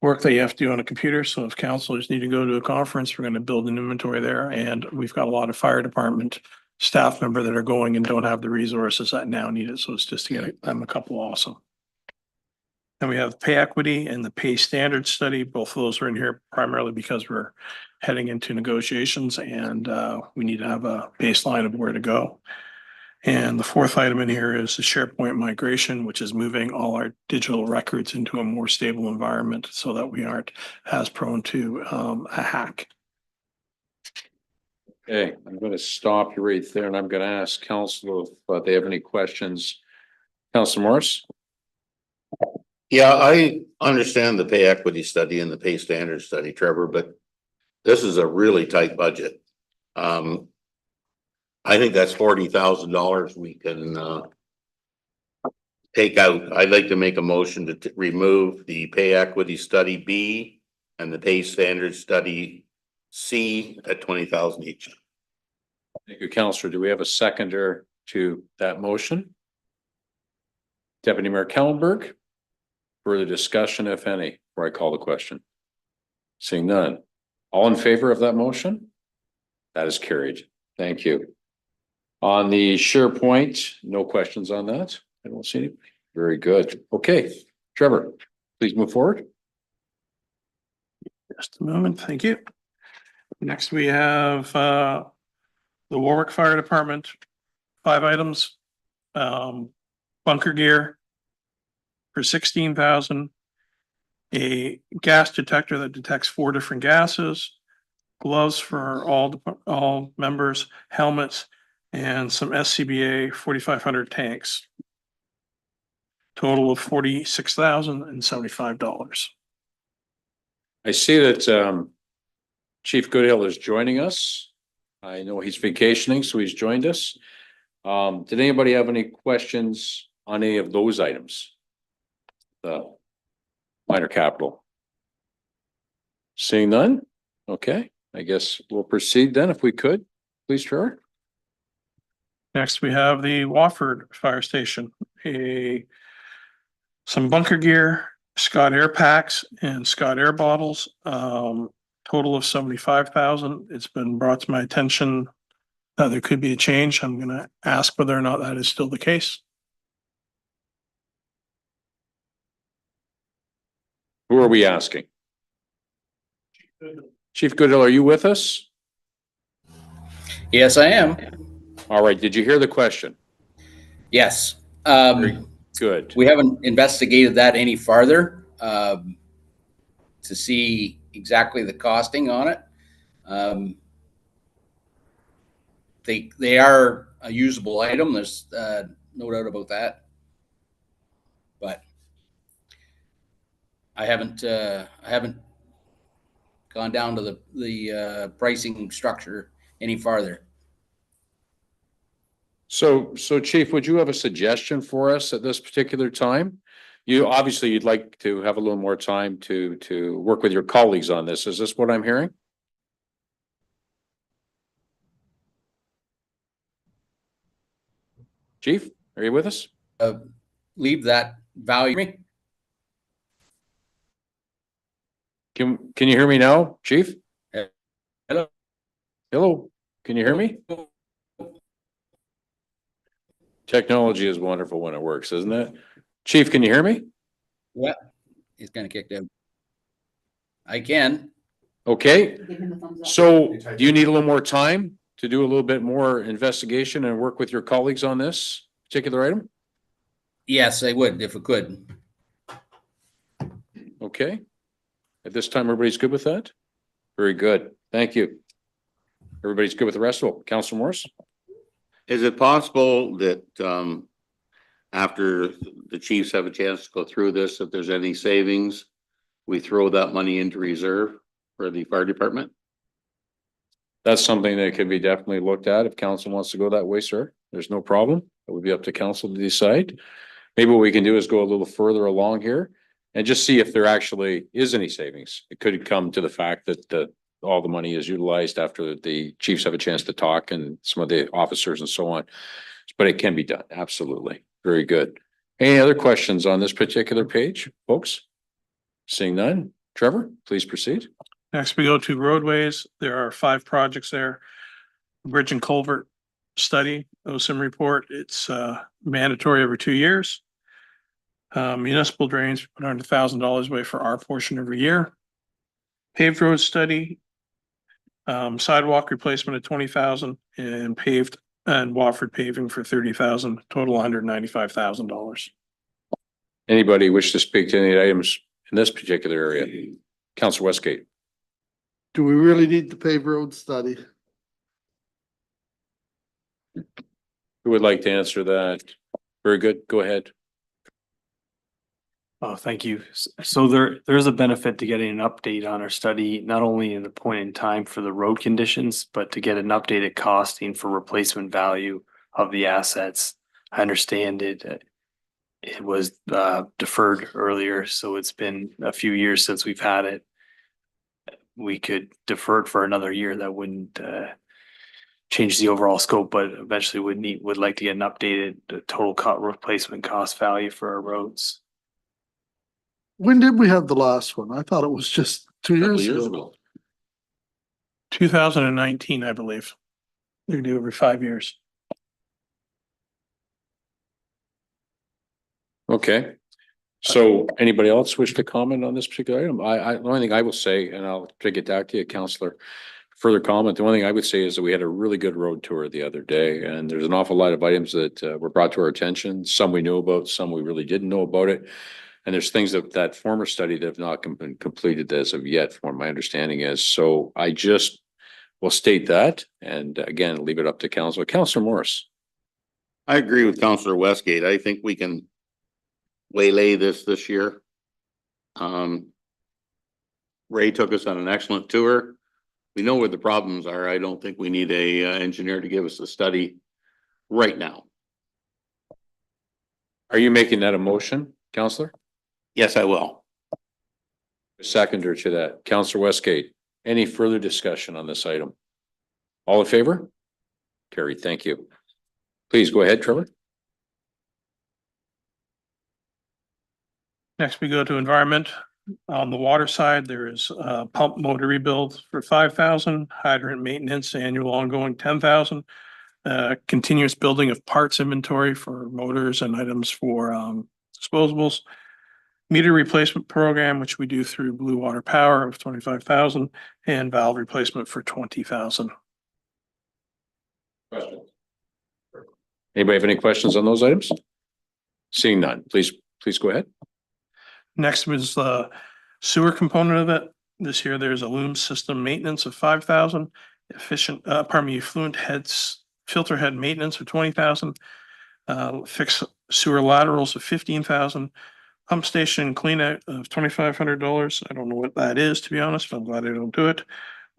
work that you have to do on a computer. So if counselors need to go to a conference, we're going to build an inventory there. And we've got a lot of fire department staff member that are going and don't have the resources that now need it. So it's just to get them a couple also. Then we have pay equity and the pay standard study. Both of those are in here primarily because we're heading into negotiations, and we need to have a baseline of where to go. And the 4th item in here is the SharePoint migration, which is moving all our digital records into a more stable environment so that we aren't as prone to a hack. Okay, I'm gonna stop you right there and I'm gonna ask council if they have any questions. Council Morris? Yeah, I understand the pay equity study and the pay standard study, Trevor, but this is a really tight budget. I think that's $40,000 we can take out. I'd like to make a motion to remove the pay equity study B and the pay standard study C at 20,000 each. Thank you, Counselor. Do we have a seconder to that motion? Deputy Mayor Kellenberg? Further discussion, if any, before I call the question? Seeing none. All in favor of that motion? That is carried. Thank you. On the SharePoint, no questions on that. I don't see any. Very good. Okay, Trevor, please move forward. Just a moment, thank you. Next, we have the Warwick Fire Department, 5 items. Bunker gear for 16,000. A gas detector that detects 4 different gases. Gloves for all members, helmets, and some SCBA 4,500 tanks. Total of $46,075. I see that Chief Goodhill is joining us. I know he's vacationing, so he's joined us. Did anybody have any questions on any of those items? The minor capital. Seeing none? Okay, I guess we'll proceed then if we could. Please, Trevor. Next, we have the Wofford Fire Station, some bunker gear, Scott Air packs and Scott Air bottles, total of 75,000. It's been brought to my attention that there could be a change. I'm gonna ask whether or not that is still the case. Who are we asking? Chief Goodhill, are you with us? Yes, I am. All right, did you hear the question? Yes. Good. We haven't investigated that any farther to see exactly the costing on it. They are a usable item. There's no doubt about that. But I haven't gone down to the pricing structure any farther. So Chief, would you have a suggestion for us at this particular time? You'd like to have a little more time to work with your colleagues on this. Is this what I'm hearing? Chief, are you with us? Leave that value. Can you hear me now, Chief? Hello. Hello, can you hear me? Technology is wonderful when it works, isn't it? Chief, can you hear me? Yeah, he's kind of kicked out. I can. Okay, so do you need a little more time to do a little bit more investigation and work with your colleagues on this particular item? Yes, I would if we could. Okay. At this time, everybody's good with that? Very good. Thank you. Everybody's good with the rest of it. Councilor Morris? Is it possible that after the chiefs have a chance to go through this, if there's any savings, we throw that money into reserve for the fire department? That's something that can be definitely looked at if council wants to go that way, sir. There's no problem. It would be up to council to decide. Maybe what we can do is go a little further along here and just see if there actually is any savings. It could come to the fact that all the money is utilized after the chiefs have a chance to talk and some of the officers and so on. But it can be done. Absolutely. Very good. Any other questions on this particular page, folks? Seeing none. Trevor, please proceed. Next, we go to roadways. There are 5 projects there. Bridge and culvert study, OSIM report. It's mandatory over 2 years. Municipal drains, $100,000 away for our portion every year. Paved road study, sidewalk replacement of 20,000 and paved and Wofford paving for 30,000, total $195,000. Anybody wish to speak to any items in this particular area? Councilor Westgate. Do we really need the paved road study? Who would like to answer that? Very good. Go ahead. Oh, thank you. So there's a benefit to getting an update on our study, not only in the point in time for the road conditions, but to get an updated costing for replacement value of the assets. I understand it was deferred earlier, so it's been a few years since we've had it. We could defer it for another year. That wouldn't change the overall scope, but eventually would like to get an updated total replacement cost value for our roads. When did we have the last one? I thought it was just 2 years ago. 2019, I believe. They do every 5 years. Okay. So anybody else wish to comment on this particular item? The only thing I will say, and I'll take it back to you, Counselor, further comment. The one thing I would say is that we had a really good road tour the other day, and there's an awful lot of items that were brought to our attention. Some we knew about, some we really didn't know about it. And there's things that former study that have not been completed as of yet, from what my understanding is. So I just will state that, and again, leave it up to Council. Councillor Morris. I agree with Councillor Westgate. I think we can waylay this year. Ray took us on an excellent tour. We know where the problems are. I don't think we need a engineer to give us a study right now. Are you making that a motion, Councillor? Yes, I will. Seconder to that. Councillor Westgate, any further discussion on this item? All in favor? Carried. Thank you. Please go ahead, Trevor. Next, we go to environment. On the water side, there is pump motor rebuild for 5,000, hydrant maintenance, annual ongoing 10,000. Continuous building of parts inventory for motors and items for disposables. Meter replacement program, which we do through Blue Water Power, of 25,000, and valve replacement for 20,000. Anybody have any questions on those items? Seeing none, please go ahead. Next was the sewer component of it. This year, there's a loom system maintenance of 5,000, effluent heads, filter head maintenance of 20,000, fix sewer laterals of 15,000, pump station clean out of $2,500. I don't know what that is, to be honest, but I'm glad I don't do it.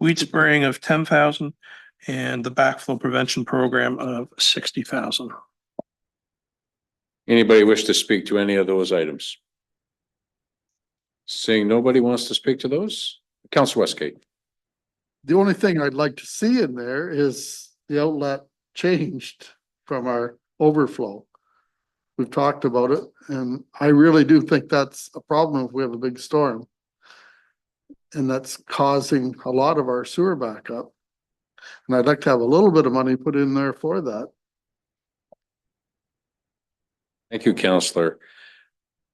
Weed spraying of 10,000 and the backflow prevention program of 60,000. Anybody wish to speak to any of those items? Seeing nobody wants to speak to those, Councillor Westgate. The only thing I'd like to see in there is the outlet changed from our overflow. We've talked about it, and I really do think that's a problem if we have a big storm. And that's causing a lot of our sewer backup. And I'd like to have a little bit of money put in there for that. Thank you, Councillor.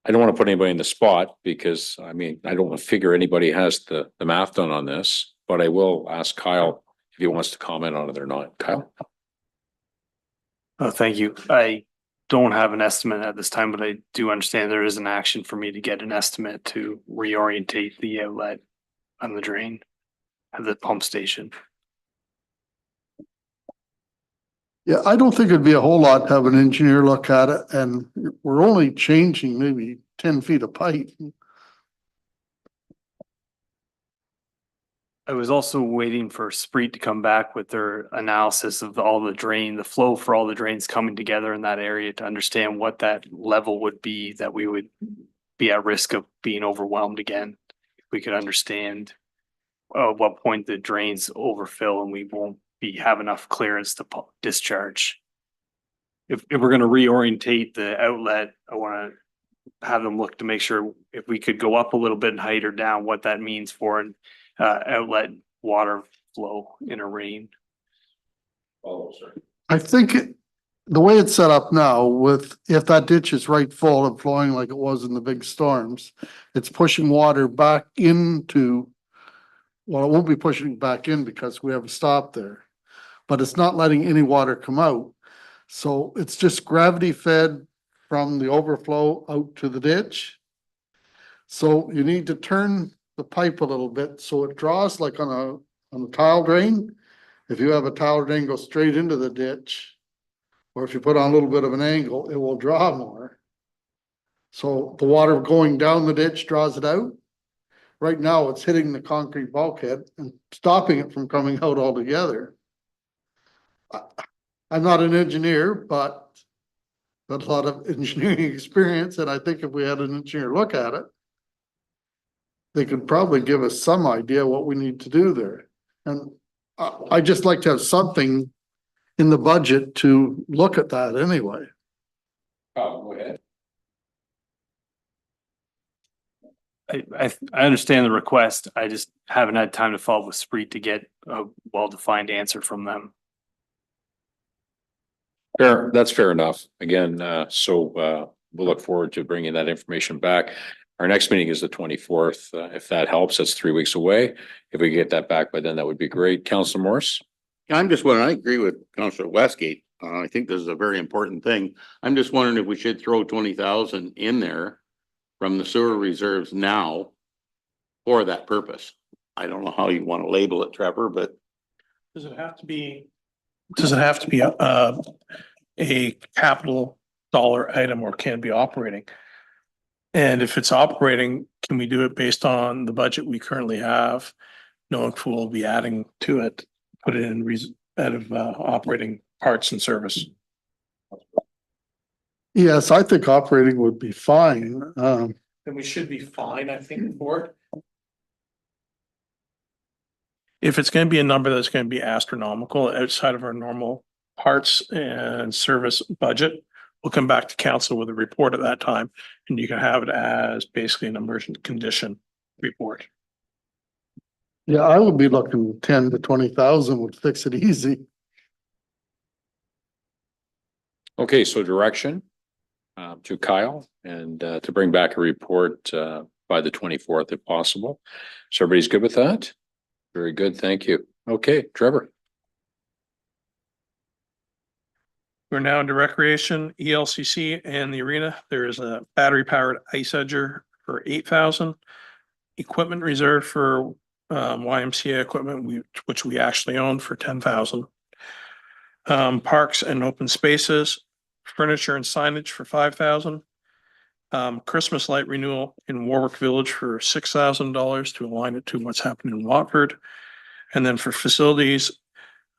I don't want to put anybody in the spot because, I mean, I don't want to figure anybody has the math done on this, but I will ask Kyle if he wants to comment on it or not. Kyle? Oh, thank you. I don't have an estimate at this time, but I do understand there is an action for me to get an estimate to reorientate the outlet on the drain at the pump station. Yeah, I don't think it'd be a whole lot to have an engineer look at it, and we're only changing maybe 10 feet of pipe. I was also waiting for Spreet to come back with their analysis of all the flow for all the drains coming together in that area to understand what that level would be that we would be at risk of being overwhelmed again. If we could understand at what point the drains overfill and we won't have enough clearance to discharge. If we're going to reorientate the outlet, I want to have them look to make sure if we could go up a little bit in height or down, what that means for an outlet water flow in a rain. I think the way it's set up now with, if that ditch is right full and flowing like it was in the big storms, it's pushing water back into, well, it won't be pushing back in because we have a stop there, but it's not letting any water come out. So it's just gravity fed from the overflow out to the ditch. So you need to turn the pipe a little bit so it draws like on a tile drain. If you have a tile drain go straight into the ditch, Or if you put on a little bit of an angle, it will draw more. So the water going down the ditch draws it out. Right now, it's hitting the concrete bulkhead and stopping it from coming out altogether. I'm not an engineer, but got a lot of engineering experience, and I think if we had an engineer look at it, they could probably give us some idea what we need to do there. And I just like to have something in the budget to look at that anyway. Oh, go ahead. I understand the request. I just haven't had time to follow up with Spreet to get a well-defined answer from them. Fair, that's fair enough. Again, we'll look forward to bringing that information back. Our next meeting is the 24th. If that helps, that's 3 weeks away. If we get that back by then, that would be great. Councilor Morris? I'm just wondering, I agree with Councilor Westgate. I think this is a very important thing. I'm just wondering if we should throw 20,000 in there from the sewer reserves now for that purpose. I don't know how you want to label it, Trevor, but Does it have to be a capital dollar item, or can it be operating? And if it's operating, can we do it based on the budget we currently have? Knowing if we'll be adding to it, put it in out of operating parts and service. Yes, I think operating would be fine. Then we should be fine, I think, for it. If it's gonna be a number that's gonna be astronomical outside of our normal parts and service budget, we'll come back to council with a report at that time, and you can have it as basically an emergent condition report. Yeah, I would be looking 10 to 20,000 would fix it easy. Okay, so direction to Kyle and to bring back a report by the 24th if possible. So everybody's good with that? Very good, thank you. Okay, Trevor. We're now into recreation, ELCC and the arena. There is a battery powered ice edger for 8,000. Equipment reserve for YMCA equipment, which we actually own, for 10,000. Parks and open spaces, furniture and signage for 5,000. Christmas light renewal in Warwick Village for $6,000 to align it to what's happening in Watford. And then for facilities,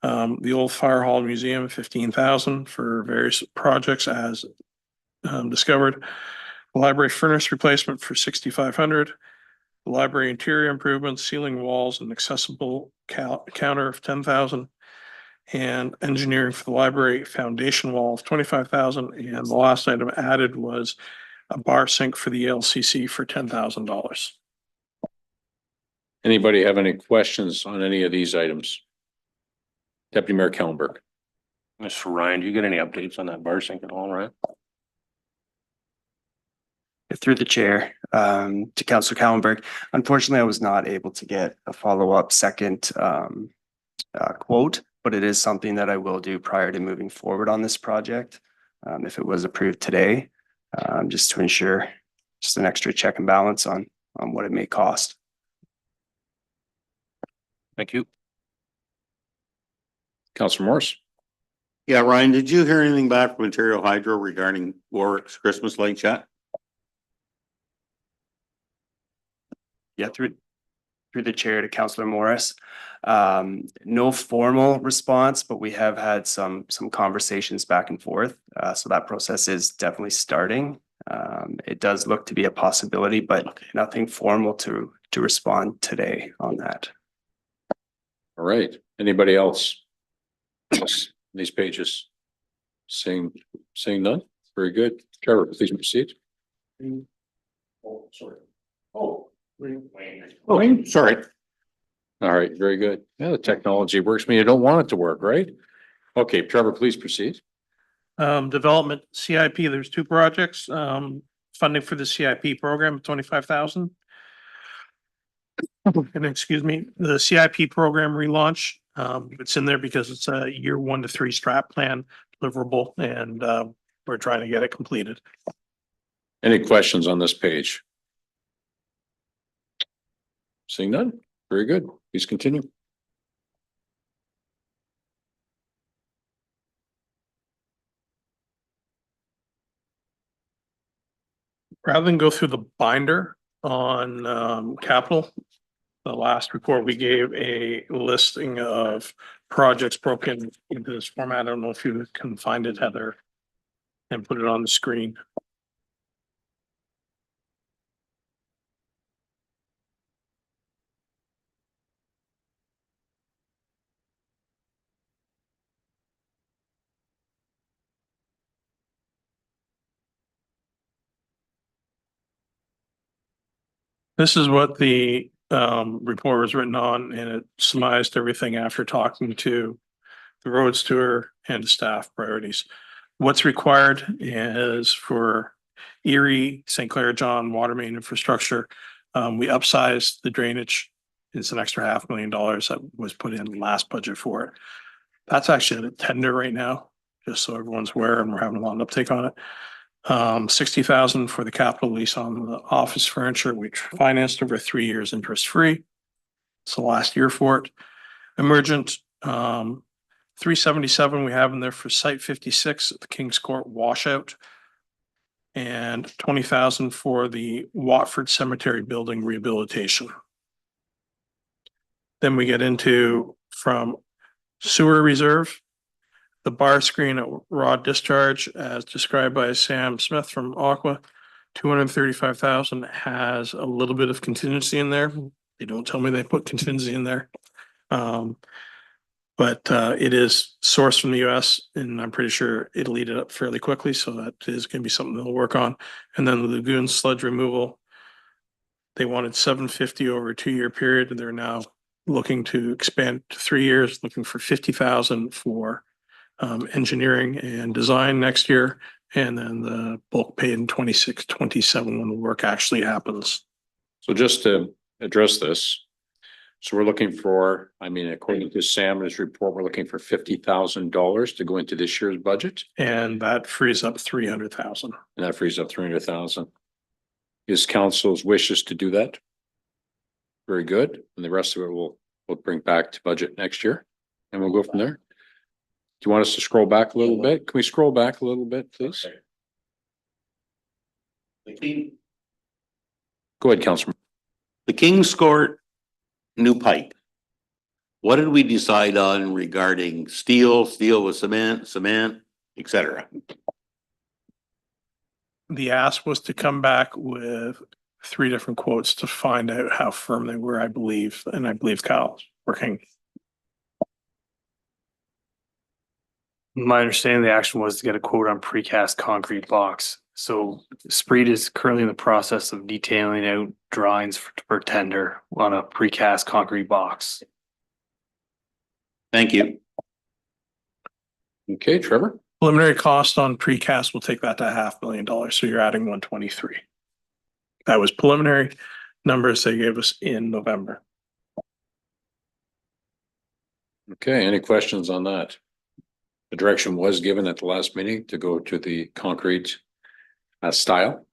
the old fire hall museum, 15,000 for various projects as discovered. Library furnace replacement for 6,500. Library interior improvements, ceiling walls and accessible counter of 10,000. And engineering for the library foundation wall of 25,000. And the last item added was a bar sink for the LCC for $10,000. Anybody have any questions on any of these items? Deputy Mayor Kellenberg. Mr. Ryan, do you get any updates on that bar sink at all, Ryan? Through the chair, to Councilor Kallenberg. Unfortunately, I was not able to get a follow-up second quote, but it is something that I will do prior to moving forward on this project. If it was approved today, just to ensure just an extra check and balance on what it may cost. Thank you. Councilor Morris. yeah, Ryan, did you hear anything back from Ontario Hydro regarding Warwick's Christmas light chat? Yeah, through the chair to Councilor Morris. No formal response, but we have had some conversations back and forth. So that process is definitely starting. It does look to be a possibility, but nothing formal to respond today on that. All right, anybody else? These pages. Seeing none? Very good. Trevor, please proceed. Oh, sorry. Oh. Oh, sorry. All right, very good. Yeah, the technology works when you don't want it to work, right? Okay, Trevor, please proceed. Development CIP, there's 2 projects, funding for the CIP program, 25,000. And excuse me, the CIP program relaunch, it's in there because it's a year 1 to 3 strat plan deliverable, and we're trying to get it completed. Any questions on this page? Seeing none? Very good. Please continue. Rather than go through the binder on capital, the last report we gave a listing of projects broken into this format. I don't know if you can find it, Heather, and put it on the screen. This is what the report was written on, and it summarized everything after talking to the roads tour and staff priorities. What's required is for Erie, St. Clair, John, water main infrastructure. We upsized the drainage. It's an extra $500,000 that was put in last budget for it. That's actually a tender right now, just so everyone's aware, and we're having a lot of uptake on it. 60,000 for the capital lease on the office furniture, which financed over 3 years interest free. It's the last year for it. Emergent, 377 we have in there for site 56 at the Kings Court washout. And 20,000 for the Watford Cemetery building rehabilitation. Then we get into from sewer reserve, the bar screen at raw discharge as described by Sam Smith from Aqua. 235,000 has a little bit of contingency in there. They don't tell me they put contingency in there. But it is sourced from the US, and I'm pretty sure it'll eat it up fairly quickly. So that is going to be something they'll work on. And then the lagoon sludge removal, they wanted 750 over a 2-year period, and they're now looking to expand to 3 years, looking for 50,000 for engineering and design next year. And then the bulk pay in 26, 27 when the work actually happens. So just to address this. So we're looking for, I mean, according to Sam and his report, we're looking for $50,000 to go into this year's budget. And that frees up 300,000. And that frees up 300,000. Is council's wishes to do that? Very good. And the rest of it we'll bring back to budget next year. And we'll go from there. Do you want us to scroll back a little bit? Can we scroll back a little bit, please? Go ahead, Councilman. The Kings Court new pipe. What did we decide on regarding steel with cement, etc.? The ask was to come back with 3 different quotes to find out how firm they were, I believe. And I believe Kyle's working. My understanding, the action was to get a quote on precast concrete box. So Spreed is currently in the process of detailing out drawings for tender on a precast concrete box. Thank you. Okay, Trevor. Preliminary cost on precast will take that to $500,000. So you're adding 123. That was preliminary numbers they gave us in November. Okay, any questions on that? The direction was given at the last meeting to go to the concrete style.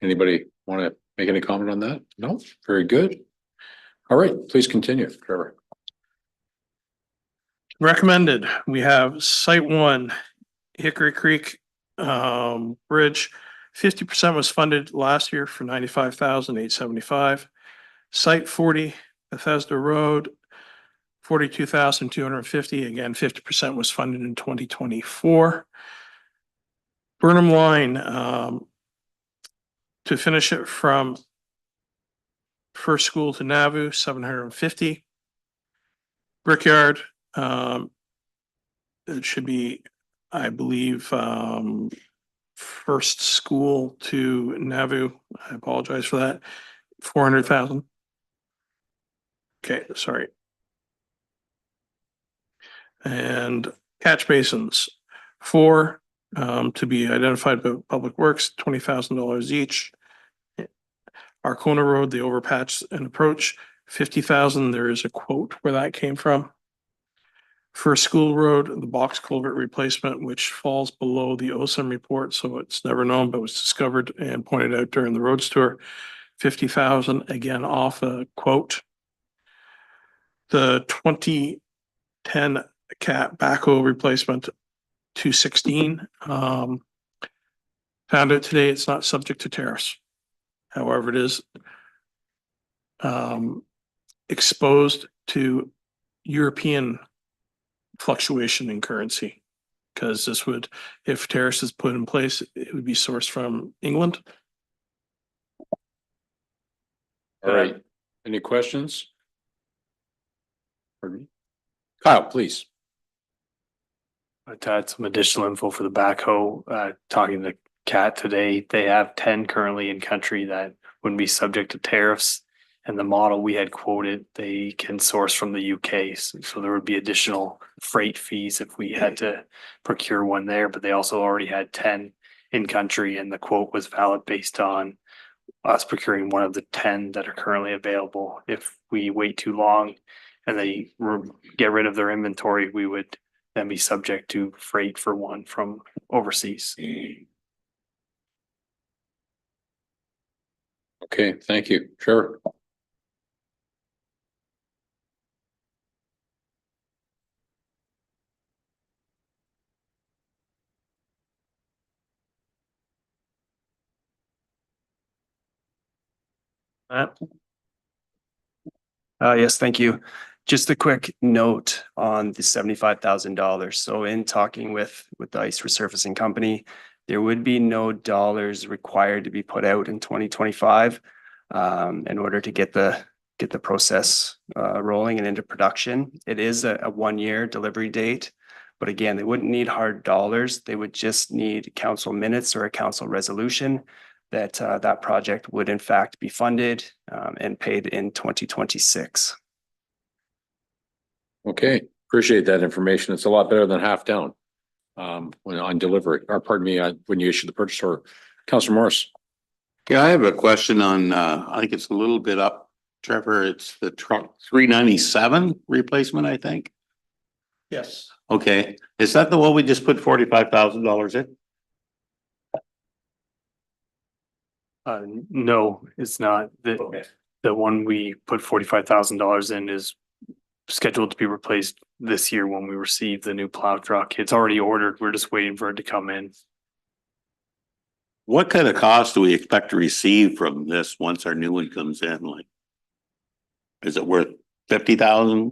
Anybody want to make any comment on that? No? Very good. All right, please continue, Trevor. Recommended, we have site 1, Hickory Creek Bridge. 50% was funded last year for $95,875. Site 40, Bethesda Road, 42,250. Again, 50% was funded in 2024. Burnham Line, to finish it from First School to Nauvoo, 750. Brickyard, it should be, I believe, First School to Nauvoo. I apologize for that. 400,000. Okay, sorry. And catch basins, 4 to be identified by Public Works, $20,000 each. Arcona Road, the overpatch and approach, 50,000. There is a quote where that came from. First School Road, the box culvert replacement, which falls below the OSM report, so it's never known, but was discovered and pointed out during the roads tour. 50,000, again off a quote. The 2010 cat backhoe replacement, 216. Found out today it's not subject to tariffs. However, it is exposed to European fluctuation in currency. Because this would, if tariffs is put in place, it would be sourced from England. All right. Any questions? Pardon me? Kyle, please. To add some additional info for the backhoe, talking to Cat today, they have 10 currently in country that wouldn't be subject to tariffs. And the model we had quoted, they can source from the UK. So there would be additional freight fees if we had to procure one there, but they also already had 10 in country, and the quote was valid based on us procuring one of the 10 that are currently available. If we wait too long and they get rid of their inventory, we would then be subject to freight for one from overseas. Okay, thank you. Trevor. Yes, thank you. Just a quick note on the $75,000. So in talking with the ice resurfacing company, there would be no dollars required to be put out in 2025 in order to get the process rolling and into production. It is a 1-year delivery date, but again, they wouldn't need hard dollars. They would just need council minutes or a council resolution that that project would in fact be funded and paid in 2026. Okay, appreciate that information. It's a lot better than half down when on delivery, or pardon me, when you issue the purchase order. Councilor Morris. Yeah, I have a question on, I think it's a little bit up, Trevor. It's the truck 397 replacement, I think. Yes. Okay, is that the one we just put $45,000 in? No, it's not. The one we put $45,000 in is scheduled to be replaced this year when we receive the new plow truck. It's already ordered. We're just waiting for it to come in. What kind of cost do we expect to receive from this once our new one comes in? Like, is it worth 50,000?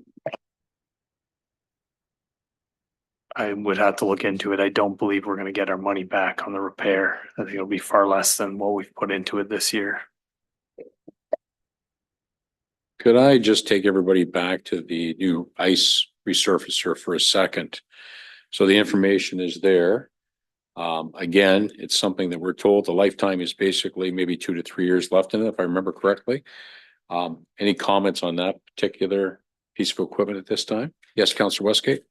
I would have to look into it. I don't believe we're going to get our money back on the repair. I think it'll be far less than what we've put into it this year. Could I just take everybody back to the new ice resurfacer for a second? So the information is there. Again, it's something that we're told the lifetime is basically maybe 2 to 3 years left in it, if I remember correctly. Any comments on that particular piece of equipment at this time? Yes, Councillor Westgate.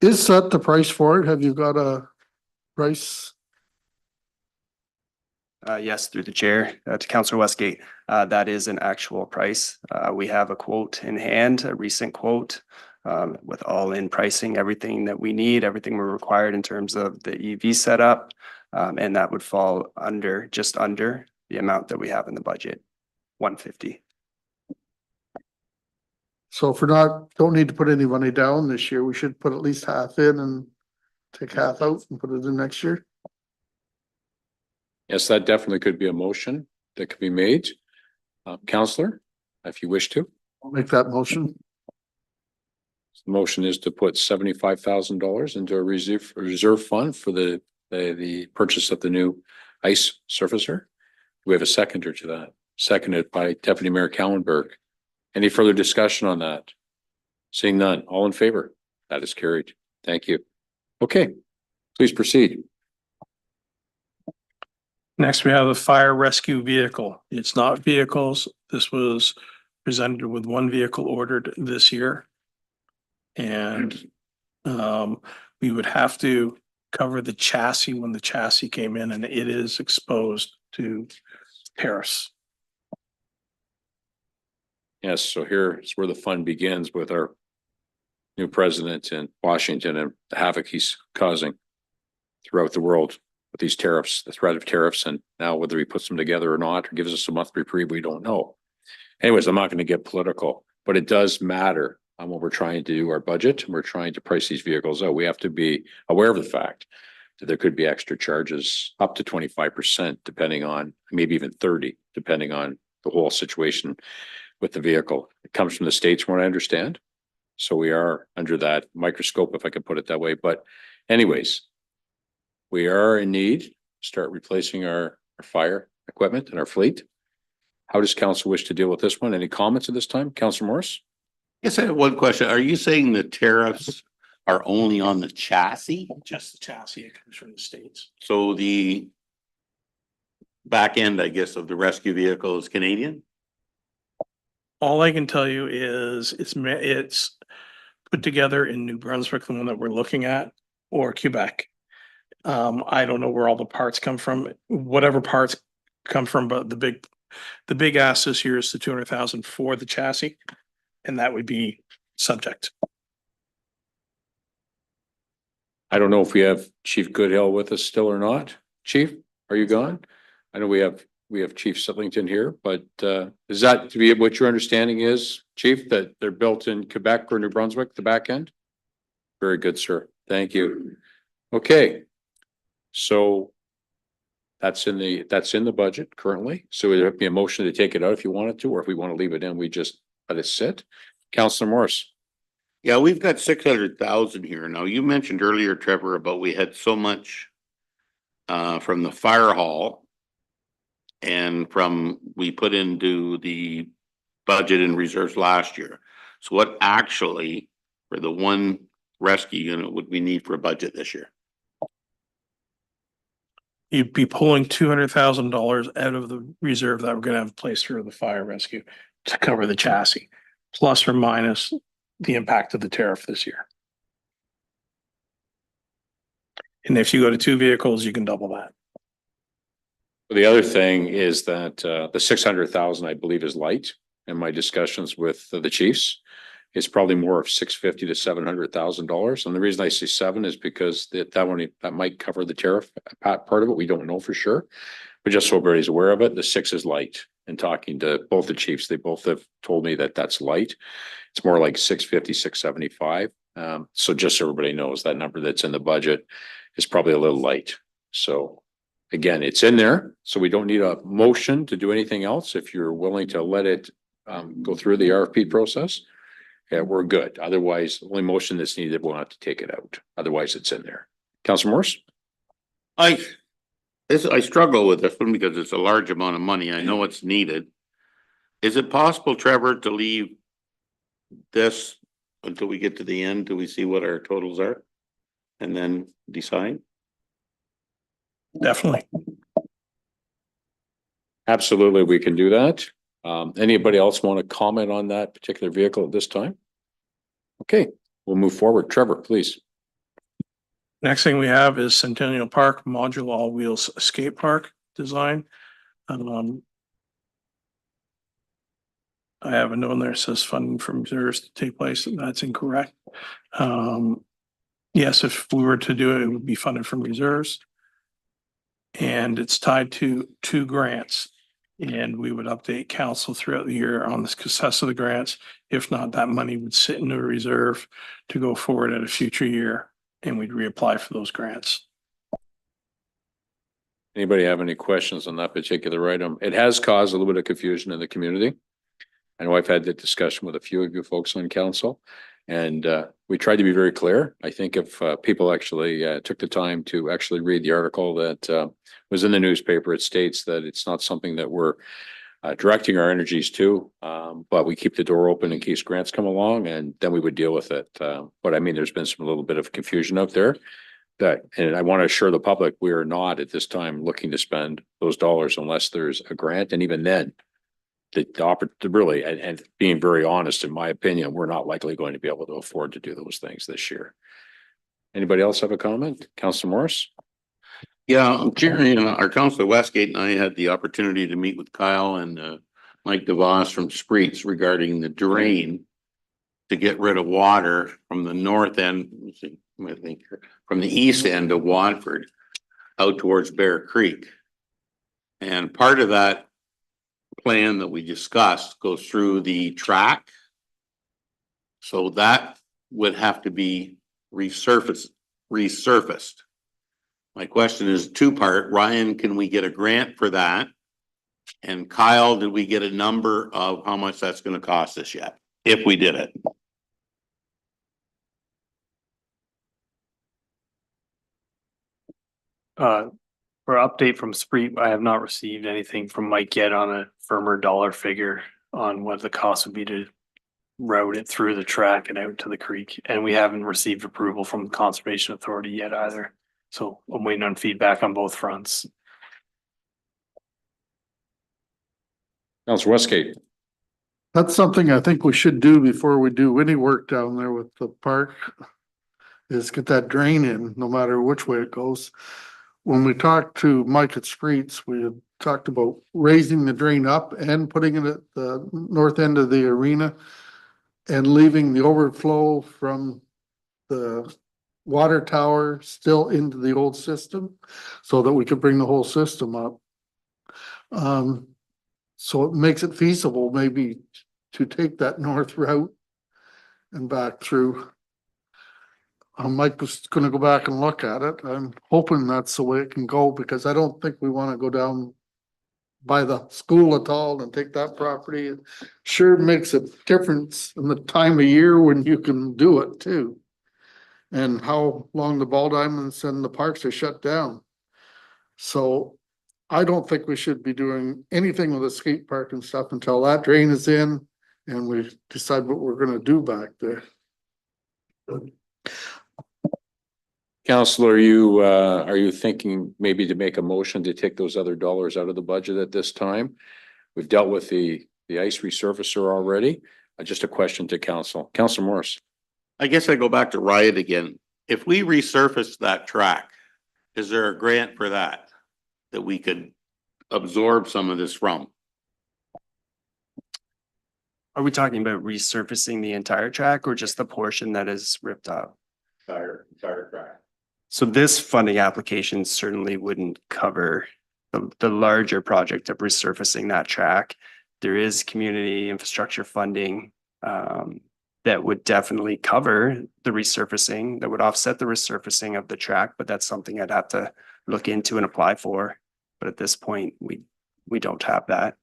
Is that the price for it? Have you got a price? Yes, through the chair to Councillor Westgate. That is an actual price. We have a quote in hand, a recent quote with all in pricing, everything that we need, everything we're required in terms of the EV setup. And that would fall under, just under the amount that we have in the budget, 150. So if don't need to put any money down this year, we should put at least half in and take half out and put it in next year. Yes, that definitely could be a motion that could be made. Councillor, if you wish to. I'll make that motion. The motion is to put $75,000 into a reserve fund for the purchase of the new ice surfacer. We have a seconder to that, seconded by Deputy Mayor Callenberg. Any further discussion on that? Seeing none, all in favor? That is carried. Thank you. Okay, please proceed. Next, we have a fire rescue vehicle. It's not vehicles. This was presented with one vehicle ordered this year. And we would have to cover the chassis when the chassis came in, and it is exposed to tariffs. Yes, so here is where the fun begins with our new president in Washington and the havoc he's causing throughout the world with these tariffs, the threat of tariffs, and now whether he puts them together or not, or gives us a month reprieve, we don't know. Anyways, I'm not going to get political, but it does matter on what we're trying to do our budget, and we're trying to price these vehicles out. We have to be aware of the fact there could be extra charges up to 25%, depending on, maybe even 30, depending on the whole situation with the vehicle. It comes from the states, from what I understand. So we are under that microscope, if I could put it that way. But anyways, we are in need to start replacing our fire equipment and our fleet. How does council wish to deal with this one? Any comments at this time? Councilor Morris? Yes, I have one question. Are you saying the tariffs are only on the chassis? Just the chassis, it comes from the States. So the back end, I guess, of the rescue vehicle is Canadian? All I can tell you is it's put together in New Brunswick, the one that we're looking at, or Quebec. I don't know where all the parts come from, whatever parts come from, but the big ask this year is the 200,000 for the chassis, and that would be subject. I don't know if we have Chief Goodhill with us still or not. Chief, are you gone? I know we have Chief Sitlington here, but is that to be what your understanding is, Chief, that they're built in Quebec or New Brunswick, the back end? Very good, sir. Thank you. Okay. So that's in the budget currently. So there'd be a motion to take it out if you wanted to, or if we want to leave it in, we just let it sit. Councilor Morris. Yeah, we've got 600,000 here. Now, you mentioned earlier, Trevor, about we had so much from the fire hall and from we put into the budget and reserves last year. So what actually for the one rescue unit would we need for a budget this year? You'd be pulling $200,000 out of the reserve that we're gonna have placed through the fire rescue to cover the chassis, plus or minus the impact of the tariff this year. And if you go to 2 vehicles, you can double that. The other thing is that the 600,000, I believe, is light. In my discussions with the chiefs, it's probably more of 650 to $700,000. And the reason I say 7 is because that might cover the tariff part of it. We don't know for sure, but just so everybody's aware of it, the 6 is light. And talking to both the chiefs, they both have told me that that's light. It's more like 650, 675. So just so everybody knows, that number that's in the budget is probably a little light. So again, it's in there, so we don't need a motion to do anything else. If you're willing to let it go through the RFP process, yeah, we're good. Otherwise, the only motion that's needed, we'll have to take it out. Otherwise, it's in there. Councilor Morris? I struggle with this one because it's a large amount of money. I know it's needed. Is it possible, Trevor, to leave this until we get to the end, till we see what our totals are and then decide? Definitely. Absolutely, we can do that. Anybody else want to comment on that particular vehicle at this time? Okay, we'll move forward. Trevor, please. Next thing we have is Centennial Park Modular All Wheels Skate Park design. I have a note in there that says funding from reserves to take place, and that's incorrect. Yes, if we were to do it, it would be funded from reserves. And it's tied to 2 grants. And we would update council throughout the year on the success of the grants. If not, that money would sit in a reserve to go forward at a future year, and we'd reapply for those grants. Anybody have any questions on that particular item? It has caused a little bit of confusion in the community. I know I've had that discussion with a few of you folks on council, and we tried to be very clear. I think if people actually took the time to actually read the article that was in the newspaper, it states that it's not something that we're directing our energies to, but we keep the door open in case grants come along, and then we would deal with it. But I mean, there's been some little bit of confusion out there. And I want to assure the public, we are not at this time looking to spend those dollars unless there's a grant. And even then, really, and being very honest, in my opinion, we're not likely going to be able to afford to do those things this year. Anybody else have a comment? Councilor Morris? Yeah, our councilor Westgate and I had the opportunity to meet with Kyle and Mike DeVos from Spreets regarding the drain to get rid of water from the north end, from the east end of Watford out towards Bear Creek. And part of that plan that we discussed goes through the track. So that would have to be resurfaced. My question is two-part. Ryan, can we get a grant for that? And Kyle, did we get a number of how much that's gonna cost us yet, if we did it? For update from Spreet, I have not received anything from Mike yet on a firmer dollar figure on what the cost would be to route it through the track and out to the creek. And we haven't received approval from the Conservation Authority yet either. So I'm waiting on feedback on both fronts. Councillor Westgate. That's something I think we should do before we do any work down there with the park. Is get that drain in, no matter which way it goes. When we talked to Mike at Streets, we had talked about raising the drain up and putting it at the north end of the arena. And leaving the overflow from the water tower still into the old system, so that we could bring the whole system up. So it makes it feasible maybe to take that north route and back through. Mike was gonna go back and look at it. I'm hoping that's the way it can go, because I don't think we wanna go down by the school at all and take that property. It sure makes a difference in the time of year when you can do it too. And how long the ball diamonds and the parks are shut down. So I don't think we should be doing anything with the skate park and stuff until that drain is in and we decide what we're gonna do back there. Counselor, are you thinking maybe to make a motion to take those other dollars out of the budget at this time? We've dealt with the ice resurfacer already. Just a question to council. Councilor Morris. I guess I go back to Riot again. If we resurface that track, is there a grant for that? That we could absorb some of this from? Are we talking about resurfacing the entire track or just the portion that is ripped up? Entire track. So this funding application certainly wouldn't cover the larger project of resurfacing that track. There is community infrastructure funding that would definitely cover the resurfacing, that would offset the resurfacing of the track, but that's something I'd have to look into and apply for. But at this point, we don't have that.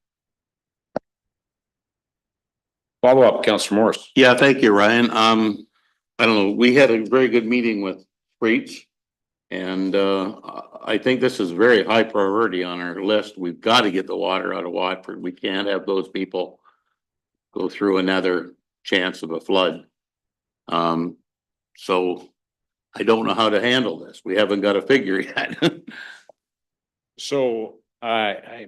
Follow up, Councilor Morris. Yeah, thank you, Ryan. I don't know, we had a very good meeting with Streets. And I think this is very high priority on our list. We've got to get the water out of Watford. We can't have those people go through another chance of a flood. So I don't know how to handle this. We haven't got a figure yet. So I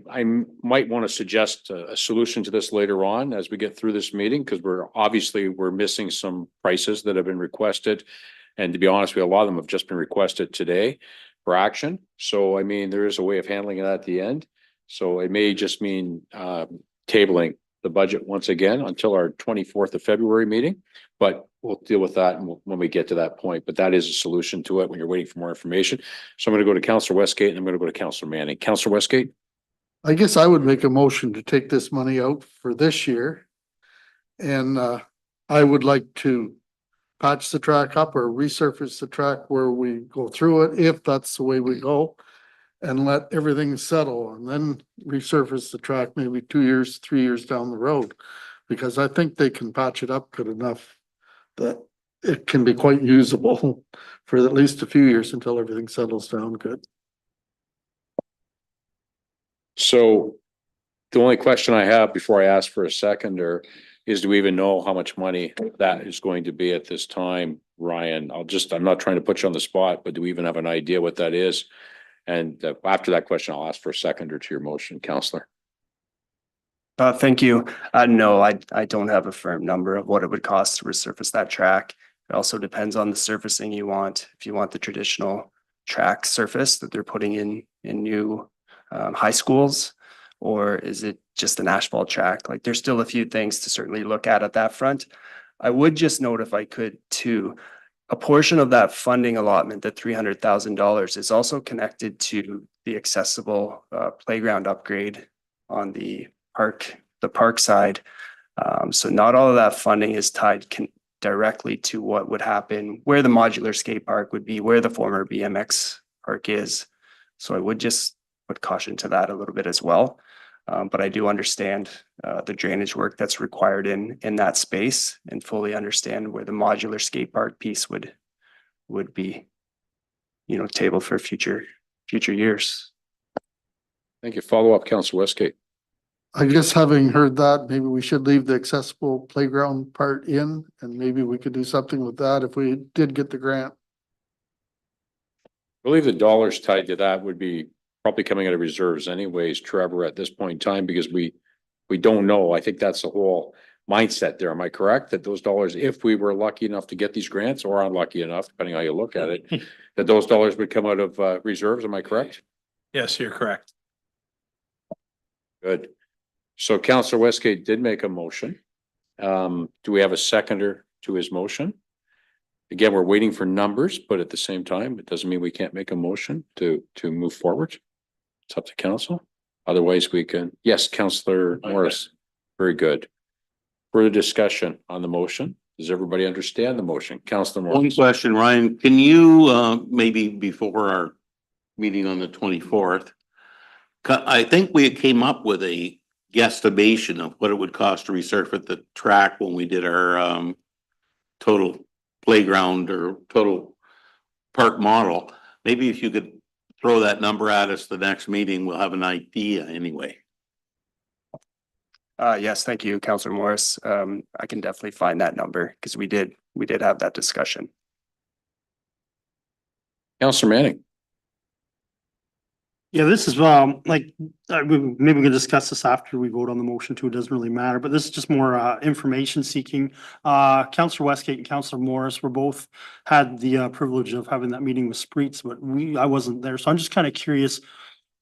might want to suggest a solution to this later on as we get through this meeting, because we're missing some prices that have been requested. And to be honest, a lot of them have just been requested today for action. So I mean, there is a way of handling it at the end. So it may just mean tabling the budget once again until our 24th of February meeting. But we'll deal with that when we get to that point. But that is a solution to it when you're waiting for more information. So I'm going to go to Councillor Westgate and I'm going to go to Councillor Manning. Councillor Westgate. I guess I would make a motion to take this money out for this year. And I would like to patch the track up or resurface the track where we go through it, if that's the way we go. And let everything settle and then resurface the track maybe 2 years, 3 years down the road. Because I think they can patch it up good enough that it can be quite usable for at least a few years until everything settles down good. So the only question I have before I ask for a seconder is, do we even know how much money that is going to be at this time, Ryan? I'm not trying to put you on the spot, but do we even have an idea what that is? And after that question, I'll ask for a seconder to your motion, Councillor. Thank you. No, I don't have a firm number of what it would cost to resurface that track. It also depends on the surfacing you want. If you want the traditional track surface that they're putting in new high schools, or is it just an asphalt track? Like, there's still a few things to certainly look at that front. I would just note, if I could too, a portion of that funding allotment, the $300,000, is also connected to the accessible playground upgrade on the park side. So not all of that funding is tied directly to what would happen, where the modular skate park would be, where the former BMX park is. So I would just put caution to that a little bit as well. But I do understand the drainage work that's required in that space and fully understand where the modular skate park piece would be, tabled for future years. Thank you. Follow up, Council Westgate. I guess having heard that, maybe we should leave the accessible playground part in, and maybe we could do something with that if we did get the grant. I believe the dollars tied to that would be probably coming out of reserves anyways, Trevor, at this point in time, because we don't know. I think that's the whole mindset there. Am I correct? That those dollars, if we were lucky enough to get these grants or unlucky enough, depending how you look at it, that those dollars would come out of reserves. Am I correct? Yes, you're correct. Good. So Councillor Westgate did make a motion. Do we have a seconder to his motion? Again, we're waiting for numbers, but at the same time, it doesn't mean we can't make a motion to move forward. It's up to council. Otherwise, we can, yes, Councillor Morris. Very good. Further discussion on the motion. Does everybody understand the motion? Councillor One Morris. question, Ryan, can you, maybe before our meeting on the 24th, I think we came up with a guesstimation of what it would cost to resurface the track when we did our, total playground or total park model. Maybe if you could throw that number at us the next meeting, we'll have an idea anyway. Yes, thank you, Councillor Morris. I can definitely find that number because we did have that discussion. Councillor Manning. Yeah, this is, maybe we can discuss this after we vote on the motion too. It doesn't really matter, but this is just more, information seeking. Councillor Westgate and Councillor Morris were both had the privilege of having that meeting with Spreets, but I wasn't there. So I'm just kind of curious,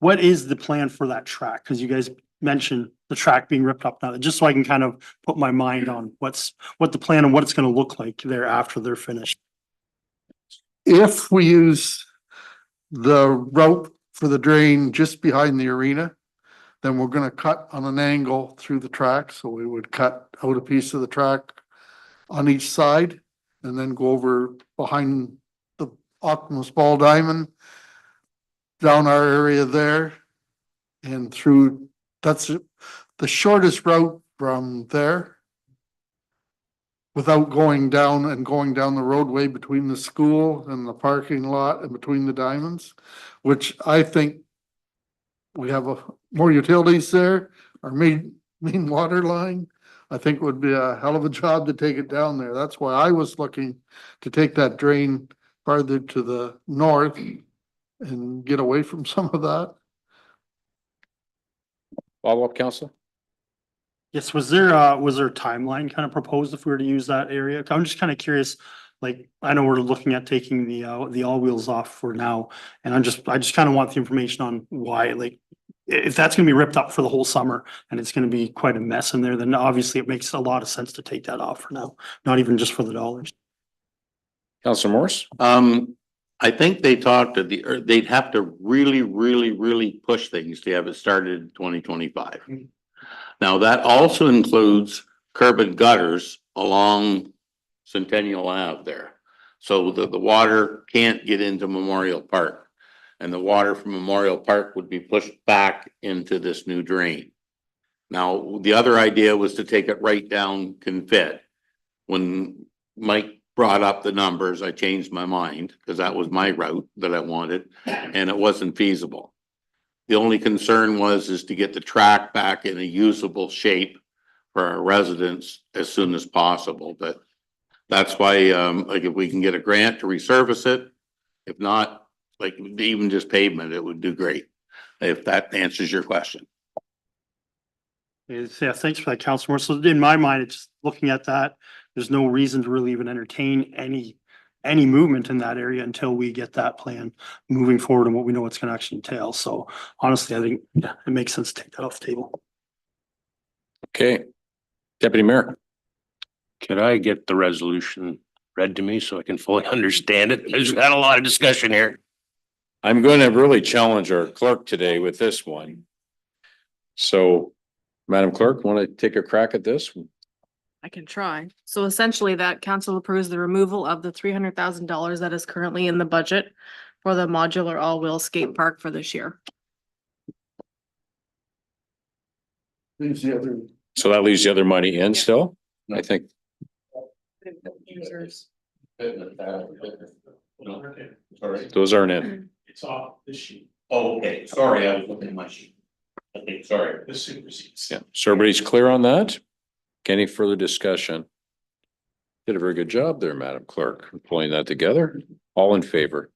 what is the plan for that track? Because you guys mentioned the track being ripped up now, just so I can kind of put my mind on what the plan and what it's going to look like there after they're finished. If we use the route for the drain just behind the arena, then we're gonna cut on an angle through the track. So we would cut out a piece of the track on each side and then go over behind the Optimus Ball Diamond, down our area there and through. That's the shortest route from there without going down the roadway between the school and the parking lot and between the diamonds, which I think we have more utilities there, our main water line. I think would be a hell of a job to take it down there. That's why I was looking to take that drain farther to the north and get away from some of that. Follow up, Council. Yes, was there a timeline kind of proposed if we were to use that area? I'm just kind of curious, like, I know we're looking at taking the all wheels off for now, and I just kind of want the information on why, like, if that's gonna be ripped up for the whole summer and it's gonna be quite a mess in there, then obviously it makes a lot of sense to take that off for now, not even just for the dollars. Councillor Morris. I think they talked to they'd have to really push things to have it started in 2025. Now, that also includes curb and gutters along Centennial Ave there. So the water can't get into Memorial Park. And the water from Memorial Park would be pushed back into this new drain. Now, the other idea was to take it right down Confit. When Mike brought up the numbers, I changed my mind because that was my route that I wanted and it wasn't feasible. The only concern is to get the track back in a usable shape for our residents as soon as possible. But that's why, like, if we can get a grant to resurface it, if not, like, even just pavement, it would do great. If that answers your question. Yeah, thanks for that, Councilor. So in my mind, it's just looking at that, there's no reason to really even entertain any movement in that area until we get that plan moving forward and what we know it's gonna actually entail. So honestly, I think it makes sense to take that off the table. Okay. Deputy Mayor. Could I get the resolution read to me so I can fully understand it? There's had a lot of discussion here. I'm going to really challenge our clerk today with this one. So, Madam Clerk, want to take a crack at this? I can try. So essentially that council approves the removal of the $300,000 that is currently in the budget for the modular all-wheel skate park for this year. So that leaves the other money in still, I think. Those aren't in. It's off this sheet. Oh, okay, sorry, I was looking at my sheet. Okay, sorry. This supersedes. Yeah, so everybody's clear on that? Any further discussion? Did a very good job there, Madam Clerk, pulling that together. All in favor?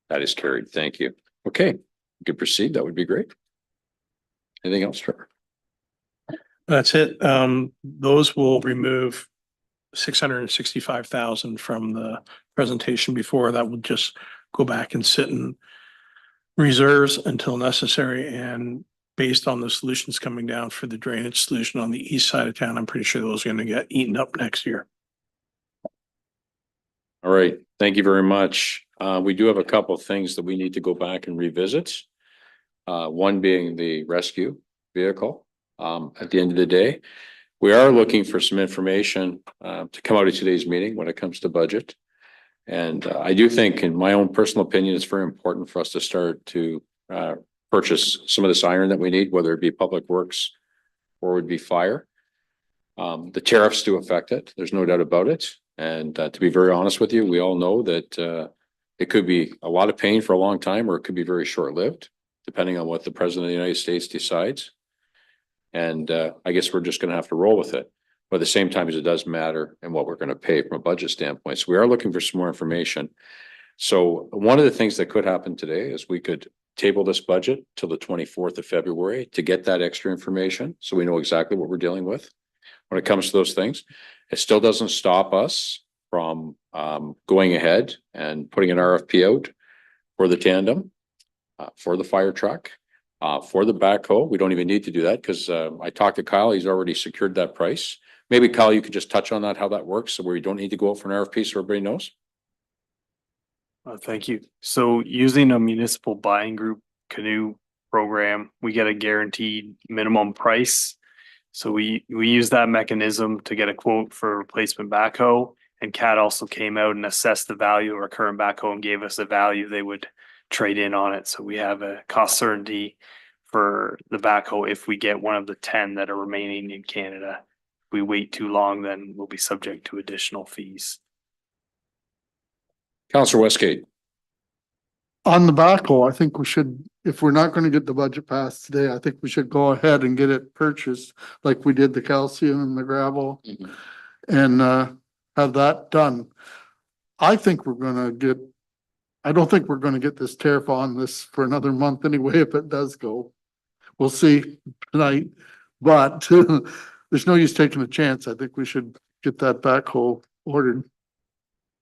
That is carried. Thank you. Okay, you could proceed. That would be great. Anything else, Trevor? That's it. Those will remove 665,000 from the presentation before. That will just go back and sit in reserves until necessary. And based on the solutions coming down for the drainage solution on the east side of town, I'm pretty sure those are going to get eaten up next year. All right, thank you very much. We do have a couple of things that we need to go back and revisit. One being the rescue vehicle. At the end of the day, we are looking for some information to come out of today's meeting when it comes to budget. And I do think, in my own personal opinion, it's very important for us to start to purchase some of this iron that we need, whether it be public works or would be fire. The tariffs do affect it. There's no doubt about it. And to be very honest with you, we all know that it could be a lot of pain for a long time, or it could be very short-lived, depending on what the President of the United States decides. And I guess we're just going to have to roll with it. But at the same time, it does matter in what we're going to pay from a budget standpoint. So we are looking for some more information. So one of the things that could happen today is we could table this budget till the 24th of February to get that extra information, so we know exactly what we're dealing with when it comes to those things. It still doesn't stop us from going ahead and putting an RFP out for the tandem, for the fire truck, for the backhoe. We don't even need to do that because I talked to Kyle. He's already secured that price. Maybe Kyle, you could just touch on that, how that works, so where you don't need to go out for an RFP so everybody knows. Thank you. So using a municipal buying group canoe program, we get a guaranteed minimum price. So we use that mechanism to get a quote for replacement backhoe, and CAT also came out and assessed the value of our current backhoe and gave us a value they would trade in on it. So we have a cost certainty for the backhoe if we get one of the 10 that are remaining in Canada. If we wait too long, then we'll be subject to additional fees. Councillor Westgate. On the backhoe, I think we should, if we're not gonna get the budget passed today, I think we should go ahead and get it purchased like we did the calcium and the gravel. And have that done. I think we're gonna get, I don't think we're gonna get this tariff on this for another month anyway, if it does go. We'll see tonight, but there's no use taking a chance. I think we should get that backhoe ordered.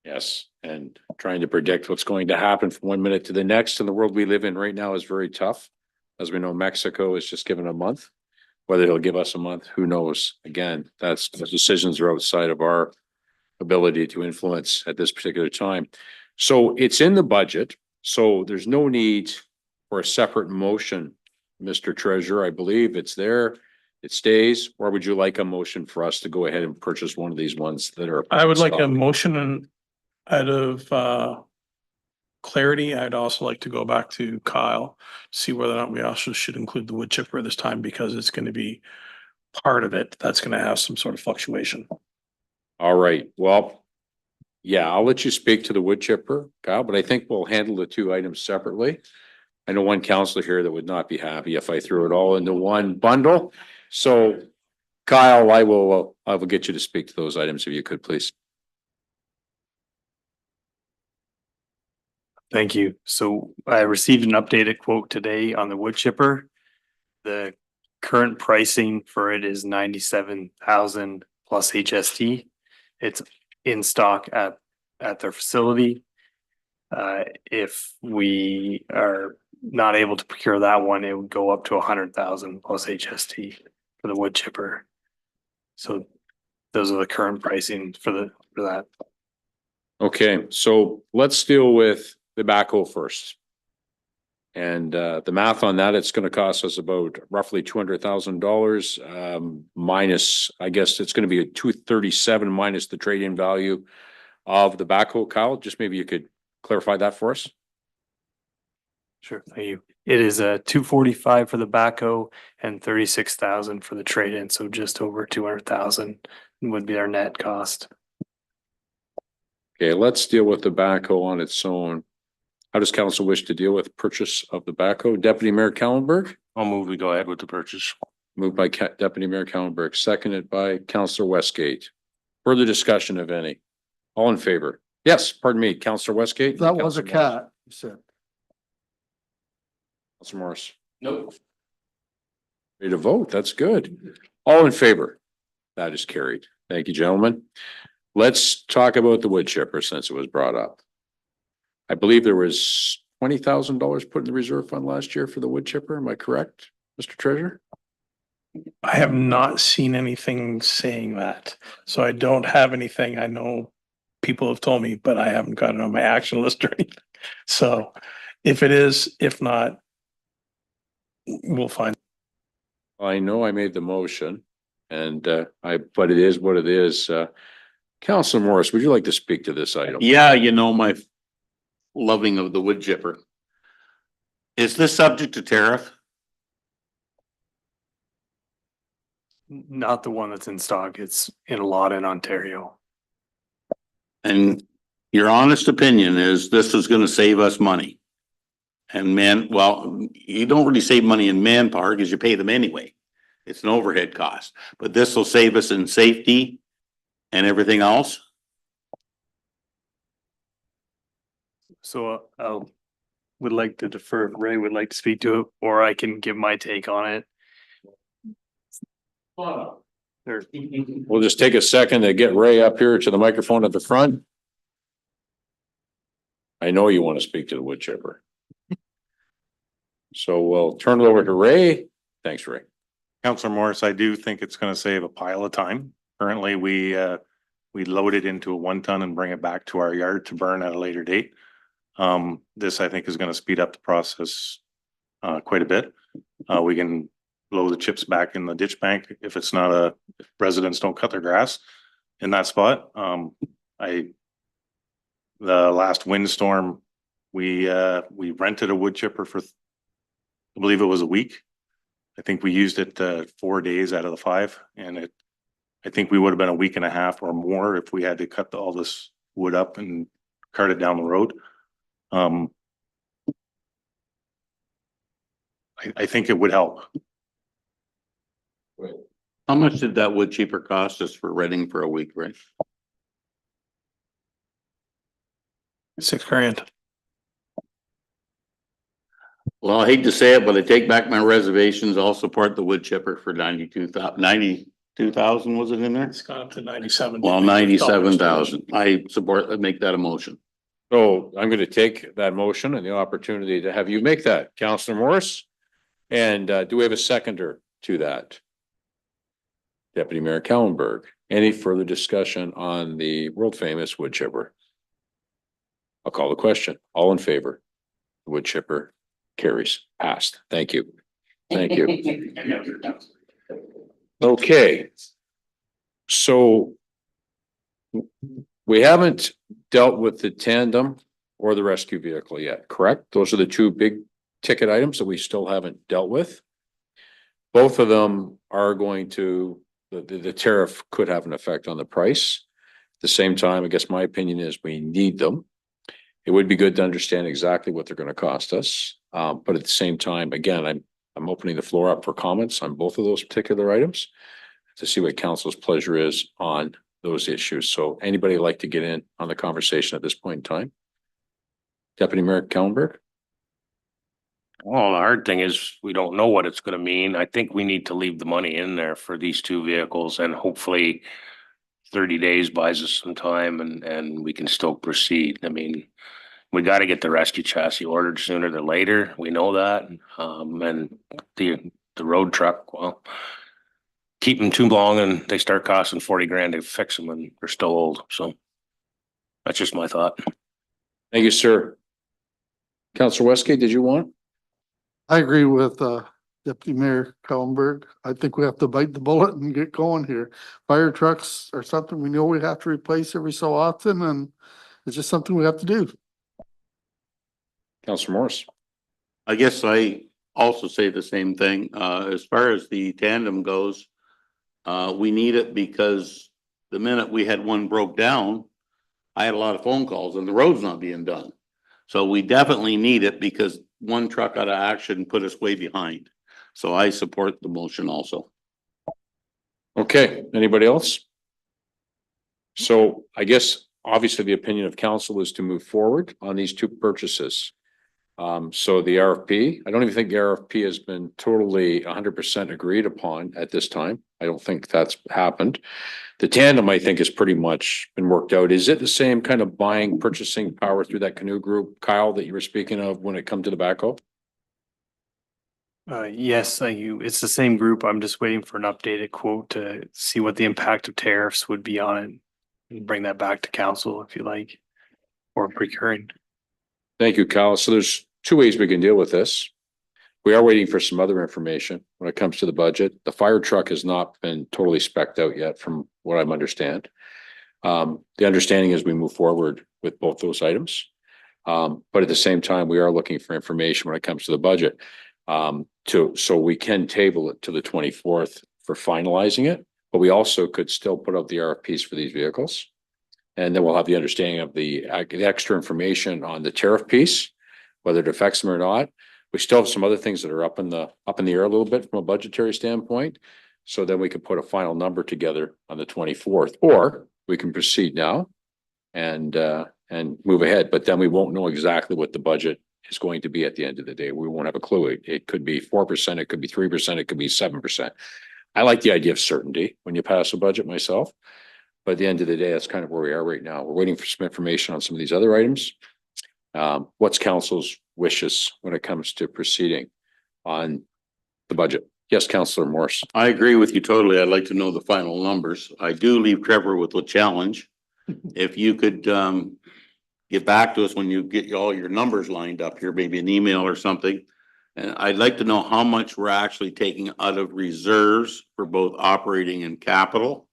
Yes, and trying to predict what's going to happen from one minute to the next in the world we live in right now is very tough. As we know, Mexico is just given a month. Whether he'll give us a month, who knows? Again, that's, the decisions are outside of our ability to influence at this particular time. So it's in the budget, so there's no need for a separate motion, Mr. Treasurer. I believe it's there. It stays, or would you like a motion for us to go ahead and purchase one of these ones that are? I would like a stock? motion and out of clarity, I'd also like to go back to Kyle, see whether or not we also should include the wood chipper this time, because it's going to be part of it. That's going to have some sort of fluctuation. All right, well, yeah, I'll let you speak to the wood chipper, Kyle, but I think we'll handle the two items separately. I know one counselor here that would not be happy if I threw it all into one bundle. So Kyle, I will get you to speak to those items if you could, please. Thank you. So I received an updated quote today on the wood chipper. The current pricing for it is 97,000 plus HST. It's in stock at their facility. If we are not able to procure that one, it would go up to 100,000 plus HST for the wood chipper. So those are the current pricing for that. Okay, so let's deal with the backhoe first. And the math on that, it's going to cost us about roughly $200,000 minus, I guess it's going to be a 237 minus the trade-in value of the backhoe. Kyle, just maybe you could clarify that for us. Sure, thank you. It is $245 for the backhoe and 36,000 for the trade-in, so just over 200,000 would be our net cost. Okay, let's deal with the backhoe on its own. How does council wish to deal with purchase of the backhoe? Deputy Mayor Kallenberg, I'll move, we go ahead with the purchase. moved by Deputy Mayor Kallenberg, seconded by Councillor Westgate. Further discussion of any? All in favor? Yes, pardon me, Councillor Westgate. That was a Councillor Morris. cat, you said. Councillor Morris. Nope. Ready to vote? That's good. All in favor? That is carried. Thank you, gentlemen. Let's talk about the wood chipper since it was brought up. I believe there was $20,000 put in the reserve fund last year for the wood chipper. Am I correct, Mr. Treasurer? I have not seen anything saying that, so I don't have anything. I know people have told me, but I haven't got it on my action list or anything. So if it is, if not, we'll find. I know I made the motion and but it is what it is. Councillor Morris, would you like to speak to this item? Yeah, you know, my loving of the wood chipper. Is this subject to tariff? Not the one that's in stock. It's in a lot in Ontario. And your honest opinion is this is gonna save us money? And well, you don't really save money in manpower because you pay them anyway. It's an overhead cost, but this will save us in safety and everything else? So would like to defer if Ray would like to speak to it, or I can give my take on it. Or We'll just take a second to get Ray up here to the microphone at the front. I know you want to speak to the wood chipper. So we'll turn it over to Ray. Thanks, Ray. Councillor Morris, I do think it's gonna save a pile of time. Currently, we load it into a 1 ton and bring it back to our yard to burn at a later date. This I think is gonna speed up the process quite a bit. We can blow the chips back in the ditch bank if it's not if residents don't cut their grass in that spot. The last windstorm, we rented a wood chipper for, I believe it was a week. I think we used it 4 days out of the 5, and I think we would have been a week and a half or more if we had to cut all this wood up and cart it down the road. I think it would help. How much did that wood chipper cost us for renting for a week, right? $6,000. Well, I hate to say it, but I take back my reservations. I'll support the wood chipper for 92,000, was it in there? It's gone up to 97. Well, 97,000. I support, make that a motion. So I'm going to take that motion and the opportunity to have you make that, Councillor Morris. And do we have a seconder to that? Deputy Mayor Kallenberg. Any further discussion on the world famous wood chipper? I'll call the question. All in favor? Wood chipper carries. Passed. Thank you. Thank you. Okay. So we haven't dealt with the tandem or the rescue vehicle yet, correct? Those are the two big ticket items that we still haven't dealt with. Both of them are going to, the tariff could have an effect on the price. At the same time, I guess my opinion is we need them. It would be good to understand exactly what they're going to cost us. But at the same time, again, I'm opening the floor up for comments on both of those particular items to see what council's pleasure is on those issues. So anybody like to get in on the conversation at this point in time? Deputy Mayor Kallenberg? Well, the hard thing is we don't know what it's gonna mean. I think we need to leave the money in there for these two vehicles and hopefully 30 days buys us some time and we can still proceed. I mean, we got to get the rescue chassis ordered sooner than later. We know that. And the road truck, well, keep them too long and they start costing 40 grand to fix them and they're still old. So that's just my thought. Thank you, sir. Councillor Westgate, did you want? I agree with Deputy Mayor Kallenberg. I think we have to bite the bullet and get going here. Fire trucks are something we know we have to replace every so often, and it's just something we have to do. Councillor Morris? I guess I also say the same thing. As far as the tandem goes, we need it because the minute we had one broke down, I had a lot of phone calls and the road's not being done. So we definitely need it because one truck out of action put us way behind. So I support the motion also. Okay, anybody else? So I guess obviously the opinion of council is to move forward on these two purchases. So the RFP, I don't even think the RFP has been totally 100% agreed upon at this time. I don't think that's happened. The tandem, I think, has pretty much been worked out. Is it the same kind of buying, purchasing power through that canoe group, Kyle, that you were speaking of when it come to the backhoe? Yes, it's the same group. I'm just waiting for an updated quote to see what the impact of tariffs would be on it. And bring that back to council if you like, or procuring. Thank you, Kyle. So there's two ways we can deal with this. We are waiting for some other information when it comes to the budget. The fire truck has not been totally spec'd out yet from what I understand. The understanding is we move forward with both those items. But at the same time, we are looking for information when it comes to the budget. So we can table it to the 24th for finalizing it, but we also could still put out the RFPs for these vehicles. And then we'll have the understanding of the extra information on the tariff piece, whether it affects them or not. We still have some other things that are up in the air a little bit from a budgetary standpoint. So then we could put a final number together on the 24th, or we can proceed now and move ahead. But then we won't know exactly what the budget is going to be at the end of the day. We won't have a clue. It could be 4%, it could be 3%, it could be 7%. I like the idea of certainty when you pass a budget myself. But at the end of the day, that's kind of where we are right now. We're waiting for some information on some of these other items. What's council's wishes when it comes to proceeding on the budget? Yes, Councillor Morse. I agree with you totally. I'd like to know the final numbers. I do leave Trevor with a challenge. If you could get back to us when you get all your numbers lined up here, maybe an email or something. And I'd like to know how much we're actually taking out of reserves for both operating and capital.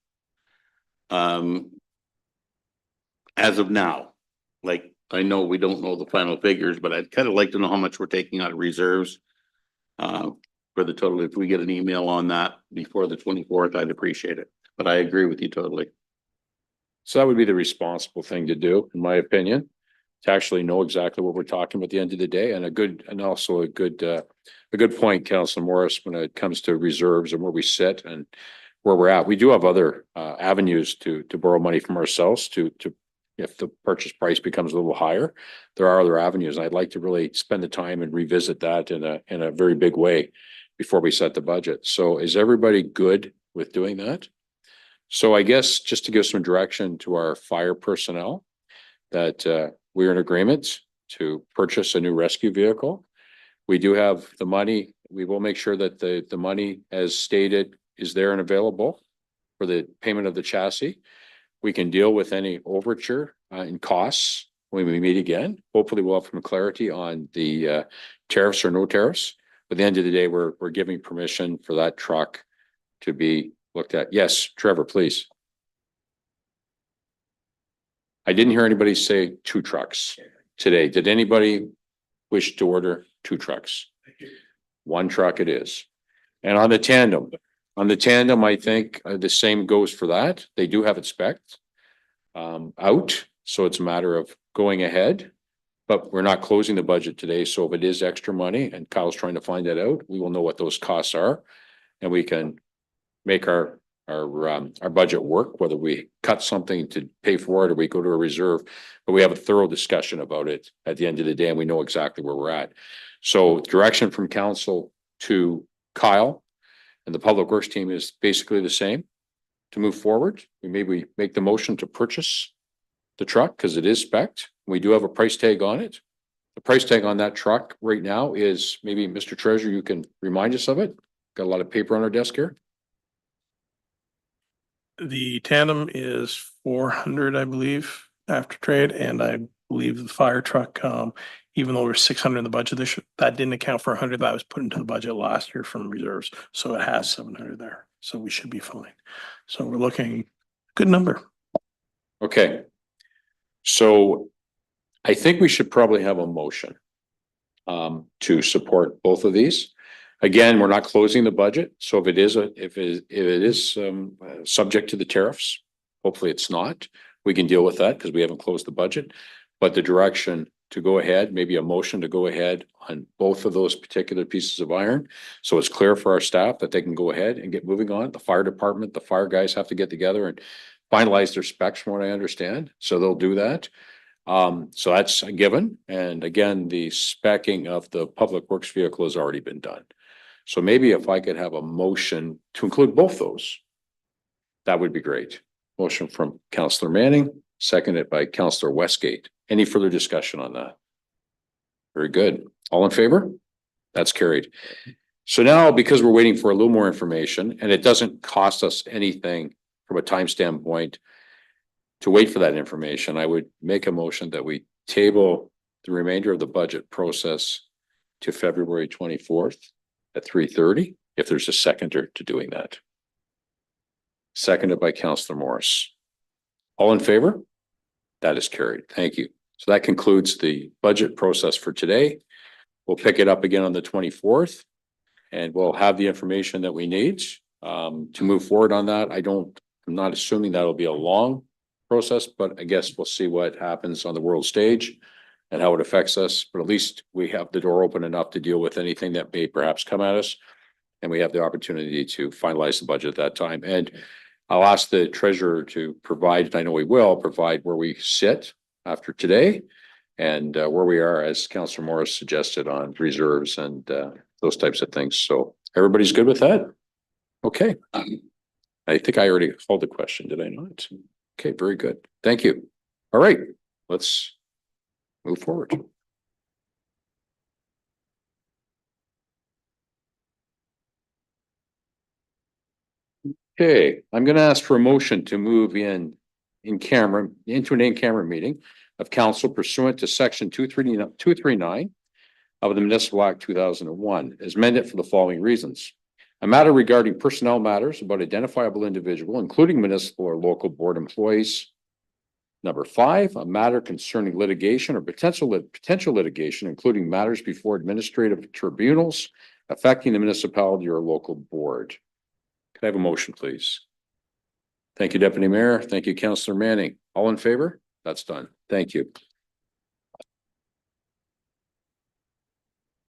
As of now, like, I know we don't know the final figures, but I'd kind of like to know how much we're taking out of reserves for the total. If we get an email on that before the 24th, I'd appreciate it. But I agree with you totally. So that would be the responsible thing to do, in my opinion, to actually know exactly what we're talking about at the end of the day, and also a good point, Councilor Morris, when it comes to reserves and where we sit and where we're at. We do have other avenues to borrow money from ourselves to if the purchase price becomes a little higher. There are other avenues. I'd like to really spend the time and revisit that in a very big way before we set the budget. So is everybody good with doing that? So I guess just to give some direction to our fire personnel that we're in agreement to purchase a new rescue vehicle. We do have the money. We will make sure that the money, as stated, is there and available for the payment of the chassis. We can deal with any overture in costs when we meet again. Hopefully we'll have some clarity on the tariffs or no tariffs. But at the end of the day, we're giving permission for that truck to be looked at. Yes, Trevor, please. I didn't hear anybody say 2 trucks today. Did anybody wish to order 2 trucks? 1 truck it is. And on the tandem, I think the same goes for that. They do have it spec'd out. So it's a matter of going ahead, but we're not closing the budget today. So if it is extra money and Kyle's trying to find that out, we will know what those costs are and we can make our budget work, whether we cut something to pay for it or we go to a reserve, but we have a thorough discussion about it at the end of the day and we know exactly where we're at. So direction from council to Kyle and the public works team is basically the same to move forward. We maybe make the motion to purchase the truck because it is spec'd. We do have a price tag on it. The price tag on that truck right now is, maybe Mr. Treasurer, you can remind us of it. Got a lot of paper on our desk here. The tandem is 400, I believe, after trade, and I believe the fire truck, even though we're 600 in the budget this year, that didn't account for 100 that was put into the budget last year from reserves. So it has 700 there. So we should be fine. So we're looking good number. Okay. So I think we should probably have a motion to support both of these. Again, we're not closing the budget, so if it is subject to the tariffs, hopefully it's not. We can deal with that because we haven't closed the budget. But the direction to go ahead, maybe a motion to go ahead on both of those particular pieces of iron. So it's clear for our staff that they can go ahead and get moving on. The fire department, the fire guys have to get together and finalize their specs from what I understand. So they'll do that. So that's a given. And again, the speccing of the public works vehicle has already been done. So maybe if I could have a motion to include both those, that would be great. Motion from Councillor Manning, seconded by Councillor Westgate. Any further discussion on that? Very good. All in favor? That's carried. So now, because we're waiting for a little more information, and it doesn't cost us anything from a time standpoint to wait for that information, I would make a motion that we table the remainder of the budget process to February 24th at 3:30, if there's a seconder to doing that. Seconded by Councillor Morris. All in favor? That is carried. Thank you. So that concludes the budget process for today. We'll pick it up again on the 24th, and we'll have the information that we need to move forward on that. I'm not assuming that'll be a long process, but I guess we'll see what happens on the world stage and how it affects us. But at least we have the door open enough to deal with anything that may perhaps come at us. And we have the opportunity to finalize the budget at that time. And I'll ask the treasurer to provide, and I know we will provide, where we sit after today and where we are, as Councillor Morris suggested, on reserves and those types of things. So everybody's good with that? Okay. I think I already called the question, did I not? Okay, very good. Thank you. All right, let's move forward. Okay, I'm going to ask for a motion to move into an in-camera meeting of council pursuant to section 239 of the Municipal Act 2001, as amended for the following reasons. A matter regarding personnel matters about identifiable individual, including municipal or local board employees. Number 5, a matter concerning litigation or potential litigation, including matters before administrative tribunals affecting the municipality or local board. Could I have a motion, please? Thank you, Deputy Mayor. Thank you, Councillor Manning. All in favor? That's done. Thank you.